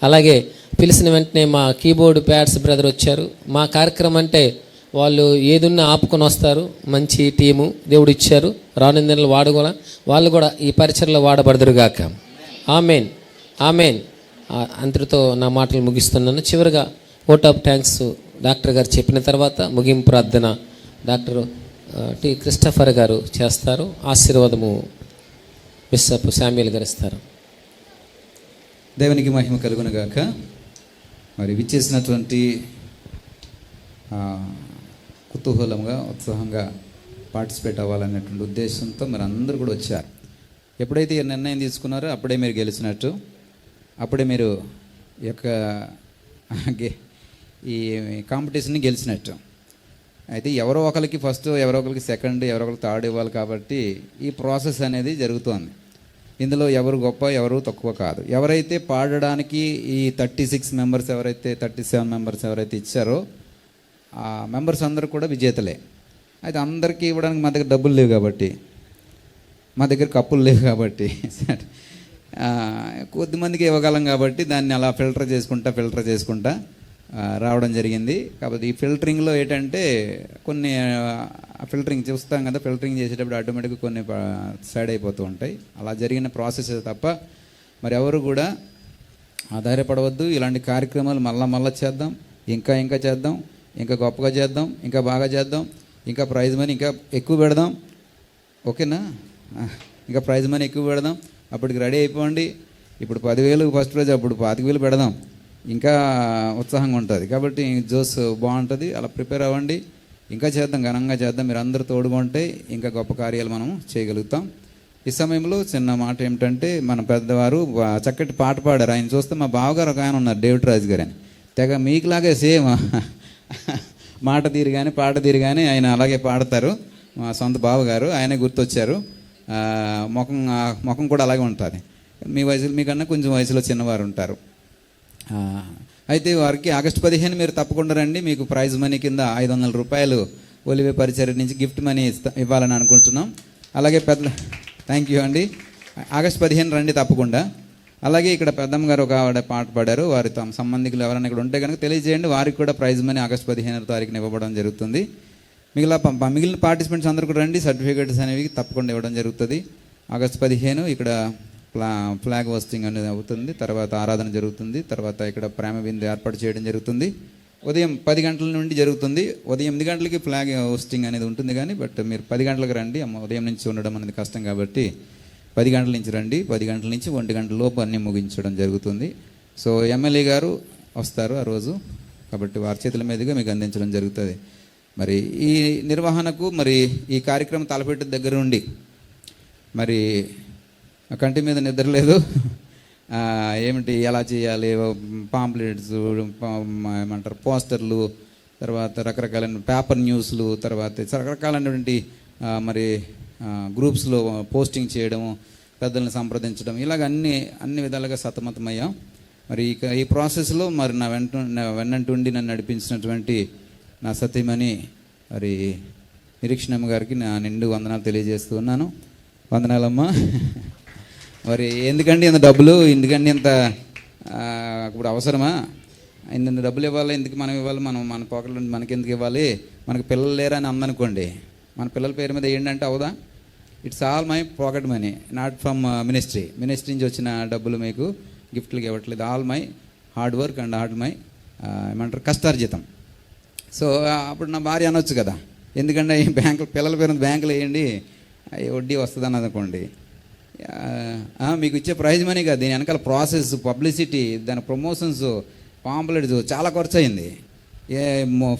అలాగే పిలిచిన వెంటనే మా కీబోర్డ్ ప్యాడ్స్ బ్రదర్ వచ్చారు. మా కార్యక్రమం అంటే వాళ్ళు ఏదున్నా ఆపుకొని వస్తారు. మంచి టీము దేవుడు ఇచ్చారు. రానున్న నెలలు వాళ్ళు కూడా ఈ పరిచయలో వాడబడదురుగాక. Amen, amen. అంతటితో నా మాటలు ముగిస్తున్నాను. చివరిగా ఓట్ ఆఫ్ థ్యాంక్స్ డాక్టర్ గారు చెప్పిన తర్వాత ముగింపు ప్రార్థన డాక్టర్ టి క్రిస్టఫర్ గారు చేస్తారు. ఆశీర్వాదము బిషప్ శామ్యుల్ గారు ఇస్తారు.
దేవునికి మహిమ కలుగును గాక. మరి విచ్చేసినటువంటి కుతూహలంగా ఉత్సాహంగా పార్టిసిపేట్ అవ్వాలనేటువంటి ఉద్దేశంతో మరి అందరూ కూడా వచ్చారు. ఎప్పుడైతే ఈ నిర్ణయం తీసుకున్నారో అప్పుడే మీరు గెలిచినట్టు, అప్పుడే మీరు ఈ కాంపిటీషన్ని గెలిచినట్టు. అయితే ఎవరో ఒకరికి ఫస్ట్, ఎవరో ఒకరికి సెకండ్, ఎవరో ఒకరికి థర్డ్ ఇవ్వాలి. కాబట్టి ఈ ప్రాసెస్ అనేది జరుగుతోంది. ఇందులో ఎవరు గొప్ప, ఎవరు తక్కువ కాదు. ఎవరైతే పాడడానికి ఈ 36 మెంబర్స్, ఎవరైతే 37 మెంబర్స్ ఎవరైతే ఇచ్చారో ఆ మెంబర్స్ అందరూ కూడా విజేతలే. అయితే అందరికీ ఇవ్వడానికి మా దగ్గర డబ్బులు లేవు కాబట్టి, మా దగ్గర కప్పులు లేవు కాబట్టి కొద్దిమందికి ఇవ్వగలం కాబట్టి దాన్ని అలా ఫిల్టర్ చేసుకుంటా రావడం జరిగింది. కాబట్టి ఈ ఫిల్టరింగ్లో ఏంటంటే కొన్ని ఫిల్టరింగ్ చూస్తాం కదా, ఫిల్టరింగ్ చేసేటప్పుడు ఆటోమేటిక్గా కొన్ని సైడ్ అయిపోతూ ఉంటాయి. అలా జరిగిన ప్రాసెస్ తప్ప మరి ఎవరు కూడా ఆధారపడవద్దు. ఇలాంటి కార్యక్రమాలు మళ్ళా చేద్దాం, ఇంకా చేద్దాం, ఇంకా గొప్పగా చేద్దాం, ఇంకా బాగా చేద్దాం, ఇంకా ప్రైజ్ మనీ ఇంకా ఎక్కువ పెడదాం. ఓకేనా? ఇంకా ప్రైజ్ మనీ ఎక్కువ పెడదాం. అప్పటికి రెడీ అయిపోండి. ఇప్పుడు 10,000 ఫస్ట్ ప్రైజ్, అప్పుడు 25,000 పెడదాం. ఇంకా ఉత్సాహంగా ఉంటుంది. కాబట్టి జోస్ బాగుంటుంది. అలా ప్రిపేర్ అవ్వండి. ఇంకా చేద్దాం, ఘనంగా చేద్దాం. మీరు అందరూ తోడుగా ఉంటే ఇంకా గొప్ప కార్యాలు మనం చేయగలుగుతాం. ఈ సమయంలో చిన్న మాట ఏమిటంటే, మన పెద్దవారు చక్కటి పాట పాడారు. ఆయన చూస్తే మా బావగారు ఒక ఆయన ఉన్నారు, డేవిడ్ రాజు గారు అని. తెగ మీకులాగే సేమ్ మాట తీరు కానీ పాట తీరు కానీ ఆయన అలాగే పాడతారు. మా సొంత బావగారు, ఆయనే గుర్తొచ్చారు. ముఖం కూడా అలాగే ఉంటుంది. మీ వయసులో, మీకన్నా కొంచెం వయసులో చిన్నవారు ఉంటారు. అయితే వారికి ఆగస్టు 15 మీరు తప్పకుండా రండి. మీకు ప్రైజ్ మనీ కింద 500 రూపాయలు ఒలివే పరిచర్య నుంచి గిఫ్ట్ మనీ ఇవ్వాలని అనుకుంటున్నాం. అలాగే థ్యాంక్ యూ అండి. ఆగస్టు 15 రండి తప్పకుండా. అలాగే ఇక్కడ పెద్దమ్మ గారు ఒక ఆవిడ పాట పాడారు. వారి తమ సంబంధికులు ఎవరైనా ఇక్కడ ఉంటే కనుక తెలియజేయండి. వారికి కూడా ప్రైజ్ మనీ ఆగస్టు 15వ తారీఖున ఇవ్వడం జరుగుతుంది. మిగిలిన పార్టిసిపెంట్స్ అందరూ కూడా రండి. సర్టిఫికేట్స్ అనేవి తప్పకుండా ఇవ్వడం జరుగుతుంది. ఆగస్టు 15 ఇక్కడ ఫ్లాగ్ హోస్టింగ్ అనేది అవుతుంది. తర్వాత ఆరాధన జరుగుతుంది. తర్వాత ఇక్కడ ప్రేమ విందు ఏర్పాటు చేయడం జరుగుతుంది. ఉదయం 10 గంటల నుండి జరుగుతుంది. ఉదయం 8 గంటలకి ఫ్లాగ్ హోస్టింగ్ అనేది ఉంటుంది కానీ మీరు 10 గంటలకు రండి. ఉదయం నుంచి ఉండడం అనేది కష్టం కాబట్టి 10 గంటల నుంచి రండి. 10 గంటల నుంచి 1 గంటల లోపు అన్నీ ముగించడం జరుగుతుంది. సో ఎమ్మెల్యే గారు వస్తారు ఆ రోజు. కాబట్టి వారి చేతుల మీదుగా మీకు అందించడం జరుగుతుంది. మరి ఈ నిర్వహణకు మరి ఈ కార్యక్రమం తలపెట్టిన దగ్గర నుండి మరి కంటి మీద నిద్ర లేదు. ఏమిటి ఎలా చేయాలి, పాంప్లెట్స్, ఏమంటారు పోస్టర్లు, తర్వాత రకరకాలైన పేపర్ న్యూస్లు, తర్వాత రకరకాలైనటువంటి మరి గ్రూప్స్లో పోస్టింగ్ చేయడము, పెద్దలను సంప్రదించడం, ఇలాగ అన్ని విధాలుగా సతమతమయ్యాం. మరి ఈ ప్రాసెస్లో మరి నా వెన్నంటుండి నన్ను నడిపించినటువంటి నా సతీమణి మరి నిరీక్షణమ్మ గారికి నా నిండు వందనాలు తెలియజేస్తూ ఉన్నాను. వందనాలమ్మా. మరి ఎందుకండి ఇంత డబ్బులు, ఎందుకండి ఇంత ఇప్పుడు అవసరమా? ఇంత డబ్బులు ఇవ్వాలి, ఎందుకు మనం ఇవ్వాలి? మన పాకెట్లో మనకి ఎందుకు ఇవ్వాలి? మనకి పిల్లలు లేరా అని అందనుకోండి, మన పిల్లల పేరు మీద ఏంటంటే అవుదా? It's all my pocket money, not from ministry నుంచి వచ్చిన డబ్బులు మీకు గిఫ్ట్లుగా ఇవ్వట్లేదు. All my hard work and all my ఏమంటారు కష్టార్జితం. సో అప్పుడు నా భార్య అనొచ్చు కదా, ఎందుకంటే ఈ పిల్లల పేరు బ్యాంకులో వేయండి, వడ్డీ వస్తుందని అనుకోండి. మీకు ఇచ్చే ప్రైజ్ మనీ కాదు, దీని వెనకాల ప్రాసెస్, పబ్లిసిటీ, దాని ప్రమోషన్స్, పాంప్లెట్స్ చాలా ఖర్చు అయింది.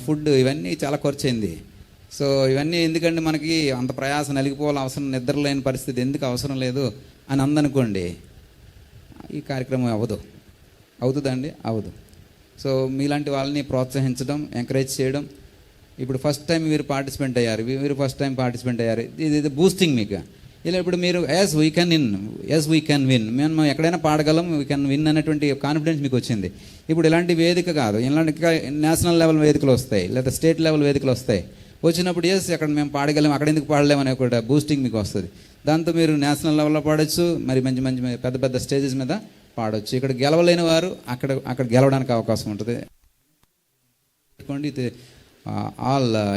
ఫుడ్ ఇవన్నీ చాలా ఖర్చు అయింది. సో ఇవన్నీ ఎందుకంటే మనకి అంత ప్రయాసం నలిగిపోవాలి, అవసరం నిద్ర లేని పరిస్థితి ఎందుకు అవసరం లేదు అని అందనుకోండి, ఈ కార్యక్రమం అవ్వదు. అవుతుందండి? అవదు. సో మీలాంటి వాళ్ళని ప్రోత్సహించడం, ఎంకరేజ్ చేయడం. ఇప్పుడు ఫస్ట్ టైం మీరు పార్టిసిపెంట్ అయ్యారు, ఇది బూస్టింగ్ మీకు. ఇలా ఇప్పుడు మీరు యాజ్ వీ కెన్ విన్, మేము ఎక్కడైనా పాడగలం, వీ కెన్ విన్ అనేటువంటి కాన్ఫిడెన్స్ మీకు వచ్చింది. ఇప్పుడు ఇలాంటి వేదిక కాదు, ఇలాంటి నేషనల్ లెవెల్ వేదికలు వస్తాయి, లేదా స్టేట్ లెవెల్ వేదికలు వస్తాయి. వచ్చినప్పుడు అక్కడ మేము పాడగలం, అక్కడ ఎందుకు పాడలేము అనే ఒక బూస్టింగ్ మీకు వస్తుంది. దాంతో మీరు నేషనల్ లెవెల్లో పాడొచ్చు, మరి మంచి మంచి పెద్ద పెద్ద స్టేజెస్ మీద పాడవచ్చు. ఇక్కడ గెలవలేని వారు అక్కడ గెలవడానికి అవకాశం ఉంటుంది. ఇది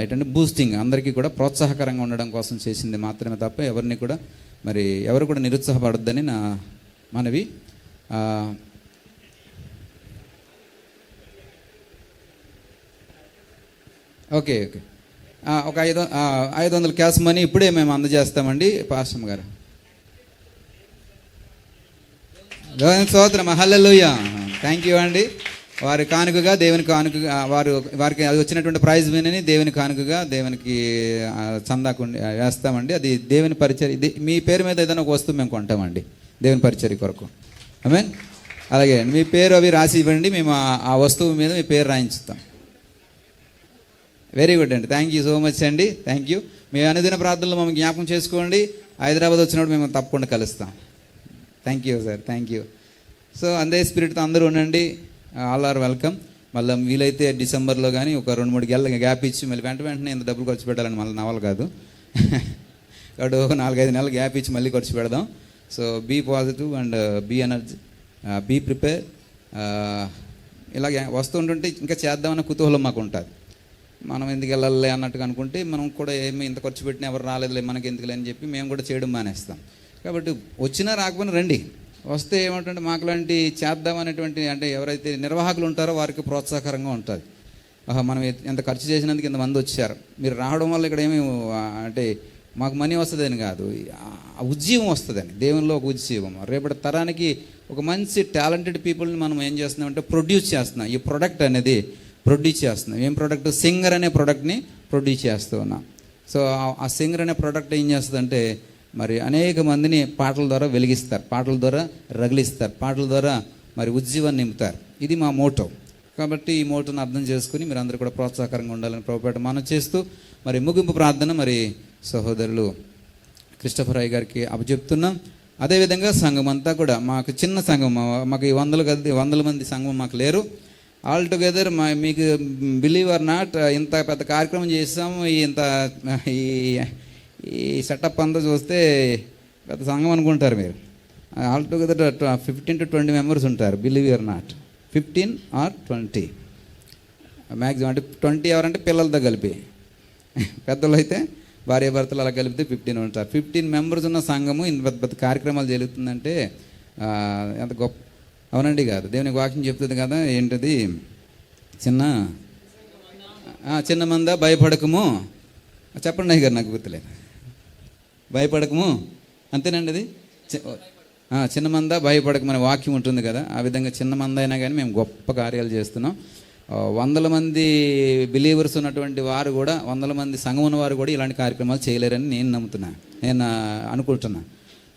ఏంటంటే బూస్టింగ్, అందరికీ కూడా ప్రోత్సాహకరంగా ఉండడం కోసం చేసింది మాత్రమే తప్ప ఎవరు కూడా నిరుత్సాహపడొద్దని నా మనవి. ఓకే ఒక 500 క్యాష్ మనీ ఇప్పుడే మేము అందజేస్తామండి. పాస్టర్ గారు స్తోత్రం, హల్లెలూయా. థ్యాంక్ యూ అండి. వారి కానుకగా, దేవుని కానుకగా, వారికి అది వచ్చినటువంటి ప్రైజ్ వినని దేవుని కానుకగా దేవునికి చందాకు వేస్తామండి. అది దేవుని పరిచర్య. మీ పేరు మీద ఏదైనా ఒక వస్తువు మేము కొంటామండి దేవుని పరిచర్య కొరకు. ఆమేన్. అలాగే మీ పేరు అవి రాసి ఇవ్వండి, మేము ఆ వస్తువు మీద మీ పేరు రాయించుతాం. వెరీ గుడ్ అండి. థ్యాంక్ యూ సో మచ్ అండి. Thank you. మీ అనుదిన ప్రార్థనలో మమ్మల్ని జ్ఞాపకం చేసుకోండి. హైదరాబాద్ వచ్చినప్పుడు మేము తప్పకుండా కలుస్తాం. Thank you sir, thank you. So అందే స్పిరిట్తో అందరూ ఉండండి. All are welcome. మళ్ళీ వీలైతే డిసెంబర్లో కానీ ఒక 2-3 గెల గ్యాప్ ఇచ్చి మళ్ళీ వెంటనే ఇంత డబ్బులు ఖర్చు పెట్టాలని మళ్ళీ నవలు కాదు కాబట్టి 4-5 నెలలు గ్యాప్ ఇచ్చి మళ్ళీ ఖర్చు పెడదాం. So be positive and be energy, be prepare. ఇలాగే వస్తుంటుంటే ఇంకా చేద్దామన్న కుతూహలం మాకు ఉంటుంది. మనం ఎందుకు వెళ్ళాలి అన్నట్టుగా అనుకుంటే మనం కూడా ఏమి ఇంత ఖర్చు పెట్టినా ఎవరు రాలేదులే మనకి ఎందుకులే అని చెప్పి మేము కూడా చేయడం మానేస్తాం. కాబట్టి వచ్చినా రాకపోయినా రండి. వస్తే ఏమంటే మాకు లాంటి చేద్దామనేటువంటి అంటే ఎవరైతే నిర్వాహకులు ఉంటారో వారికి ప్రోత్సాహకరంగా ఉంటుంది. మనం ఎంత ఖర్చు చేసినందుకు ఇంతమంది వచ్చారు, మీరు రావడం వల్ల ఇక్కడ ఏమి అంటే మాకు మనీ వస్తుందని కాదు, ఉజ్జీవం వస్తుందని, దేవునిలో ఒక ఉజ్జీవం. రేపటి తరానికి ఒక మంచి టాలెంటెడ్ పీపుల్ని మనం ఏం చేస్తున్నామంటే ప్రొడ్యూస్ చేస్తున్నాం. ఈ ప్రొడక్ట్ అనేది ప్రొడ్యూస్ చేస్తున్నాం. ఏం ప్రొడక్ట్? సింగర్ అనే ప్రొడక్ట్ని ప్రొడ్యూస్ చేస్తూ ఉన్నాం. సో ఆ సింగర్ అనే ప్రొడక్ట్ ఏం చేస్తుందంటే మరి అనేక మందిని పాటల ద్వారా వెలిగిస్తారు, పాటల ద్వారా రగిలిస్తారు, పాటల ద్వారా మరి ఉజ్జీవాన్ని నింపుతారు. ఇది మా మోటో. కాబట్టి ఈ మోటోను అర్థం చేసుకుని మీరు అందరూ కూడా ప్రోత్సాహకరంగా ఉండాలని ప్రభుపేట మనం చేస్తూ మరి ముగింపు ప్రార్థన మరి సహోదరులు క్రిస్టఫర్ అయ్య గారికి అప్పచెప్తున్నాం. అదేవిధంగా సంఘం అంతా కూడా మాకు చిన్న సంఘం, మాకు ఈ 100 మంది సంఘం మాకు లేరు. ఆల్ టుగెదర్ మీకు బిలీవ్ ఆర్ నాట్ ఇంత పెద్ద కార్యక్రమం చేసాము. ఈ సెటప్ అంతా చూస్తే పెద్ద సంఘం అనుకుంటారు మీరు. ఆల్ టుగెదర్ 15 to 20 మెంబర్స్ ఉంటారు. Believe are not 15 or 20 maximum. అంటే 20 ఎవరంటే పిల్లలతో కలిపి, పెద్దలు అయితే భార్య భర్తలు అలా కలిపితే 15 ఉంటారు. 15 మెంబర్స్ ఉన్న సంఘము ఇంత పెద్ద పెద్ద కార్యక్రమాలు జరుగుతుందంటే ఎంత గొప్ప. అవునండి కాదు, దేవునికి వాక్యం చెప్తుంది కదా, ఏంటది? చిన్న మంద భయపడకము. చెప్పండి అయ్య గారు, నాకు గుర్తులేదు. భయపడకము అంతేనండి. అది చిన్న మంద భయపడకమనే వాక్యం ఉంటుంది కదా, ఆ విధంగా చిన్న మంద అయినా కానీ మేము గొప్ప కార్యాలు చేస్తున్నాం. 100 మంది బిలీవర్స్ ఉన్నటువంటి వారు కూడా, 100 మంది సంఘం ఉన్నవారు కూడా ఇలాంటి కార్యక్రమాలు చేయలేరని నేను అనుకుంటున్నా.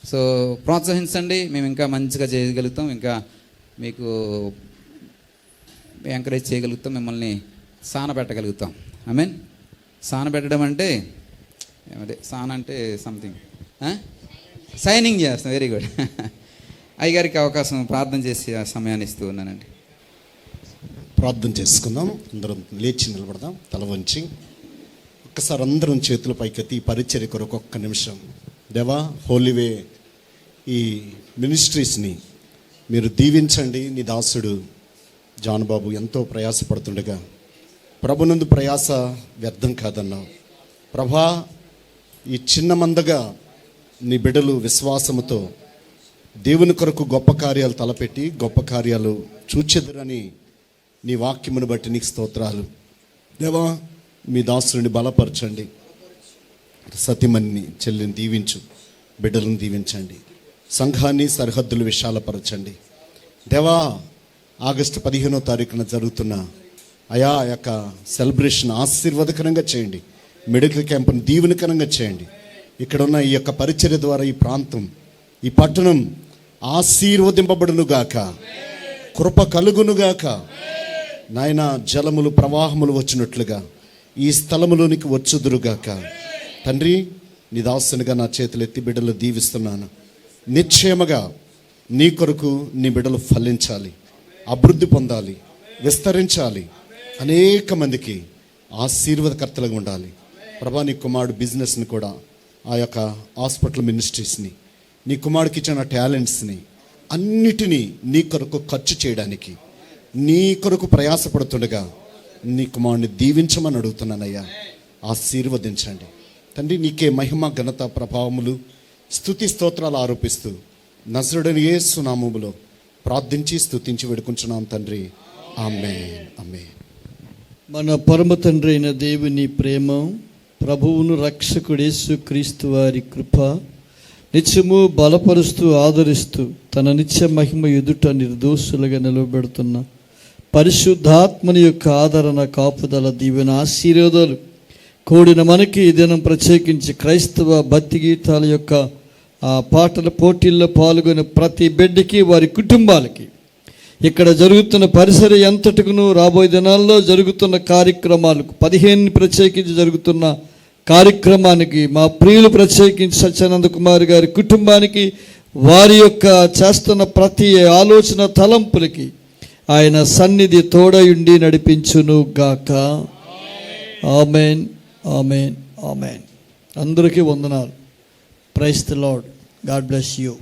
సో ప్రోత్సహించండి, మేము ఇంకా మంచిగా చేయగలుగుతాం, ఇంకా మీకు ఎంకరేజ్ చేయగలుగుతాం, మిమ్మల్ని సానబెట్టగలుగుతాం. ఐ మీన్ సానబెట్టడం అంటే అదే, సాన అంటే సంథింగ్ సైనింగ్ చేస్తాం. Very good. అయ్యగారికి అవకాశం ప్రార్థన చేసి ఆ సమయాన్ని ఇస్తూ ఉన్నానండి.
ప్రార్థన చేసుకుందాం. అందరం లేచి నిలబడదాం, తల వంచి. ఒక్కసారి అందరం చేతుల పైకెత్తి ఈ పరిచర్య కొరకు ఒక్క నిమిషం. దేవా, హోలీవే ఈ మినిస్ట్రీస్ని మీరు దీవించండి. నీ దాసుడు జాన్ బాబు ఎంతో ప్రయాసపడుతుండగా ప్రభునందు ప్రయాస వ్యర్థం కాదన్నావు ప్రభా. ఈ చిన్న మందగా నీ బిడ్డలు విశ్వాసముతో దేవుని కొరకు గొప్ప కార్యాలు తలపెట్టి గొప్ప కార్యాలు చూచెదరని నీ వాక్యమును బట్టి నీకు స్తోత్రాలు. దేవా, మీ దాసుని బలపరచండి, సతిమణిని చెల్లిని దీవించు, బిడ్డలను దీవించండి, సంఘాన్ని సరిహద్దులు విశాలపరచండి. దేవా, ఆగస్టు 15వ తారీఖున జరుగుతున్న ఆ యొక్క సెలబ్రేషన్ ఆశీర్వాదకరంగా చేయండి. మెడికల్ క్యాంపును దీవెనకరంగా చేయండి. ఇక్కడున్న ఈ యొక్క పరిచర్య ద్వారా ఈ ప్రాంతం, ఈ పట్టణం ఆశీర్వదింపబడును గాక. కృప కలుగునుగాక. నాయన జలములు ప్రవాహములు వచ్చినట్లుగా ఈ స్థలములోనికి వచ్చుదురుగాక. తండ్రి, నీ దాసునిగా నా చేతులు ఎత్తి బిడ్డలు దీవిస్తున్నాను. నిశ్చయముగా నీ కొరకు నీ బిడ్డలు ఫలించాలి, అభివృద్ధి పొందాలి, విస్తరించాలి, అనేక మందికి ఆశీర్వాదకర్తలుగా ఉండాలి. ప్రభా, నీ కుమారుడు బిజినెస్ని కూడా, ఆ యొక్క హాస్పిటల్ మినిస్ట్రీస్ని, నీ కుమారుడికి ఇచ్చిన టాలెంట్స్ని అన్నిటినీ నీ కొరకు ఖర్చు చేయడానికి నీ కొరకు ప్రయాసపడుతుండగా నీ కుమారుడిని దీవించమని అడుగుతున్నానయ్యా. ఆశీర్వదించండి తండ్రి. నీకే మహిమ, ఘనత, ప్రభావములు, స్తుతి స్తోత్రాలు ఆరోపిస్తూ నజరుడైన యేసు నామములో ప్రార్థించి స్తుతించి వేడుకుంటున్నాం తండ్రి. ఆమేన్, ఆమేన్.
మన పరమ తండ్రి అయిన దేవుని ప్రేమ, ప్రభువును రక్షకుడు యేసు క్రీస్తు వారి కృప నిత్యము బలపరుస్తూ ఆదరిస్తూ తన నిత్య మహిమ ఎదుట నిర్దోషులుగా నిలవబెడుతున్న పరిశుద్ధాత్మని యొక్క ఆదరణ, కాపుదల, దీవెన, ఆశీర్వాదాలు కూడిన మనకి ఈ దినం ప్రత్యేకించి క్రైస్తవ భక్తి గీతాల యొక్క ఆ పాటల పోటీల్లో పాల్గొనే ప్రతి బిడ్డకి, వారి కుటుంబాలకి, ఇక్కడ జరుగుతున్న పరిసర ఎంతటికును రాబోయే దినాల్లో జరుగుతున్న కార్యక్రమాలకు 15 ప్రత్యేకించి జరుగుతున్న కార్యక్రమానికి మా ప్రియులు ప్రత్యేకించి సత్యానంద కుమార్ గారి కుటుంబానికి, వారి యొక్క చేస్తున్న ప్రతి ఆలోచన తలంపులకి ఆయన సన్నిధి తోడయుండి నడిపించును గాక. Amen, amen, amen. అందరికీ వందనాలు. Praise the Lord. God bless you.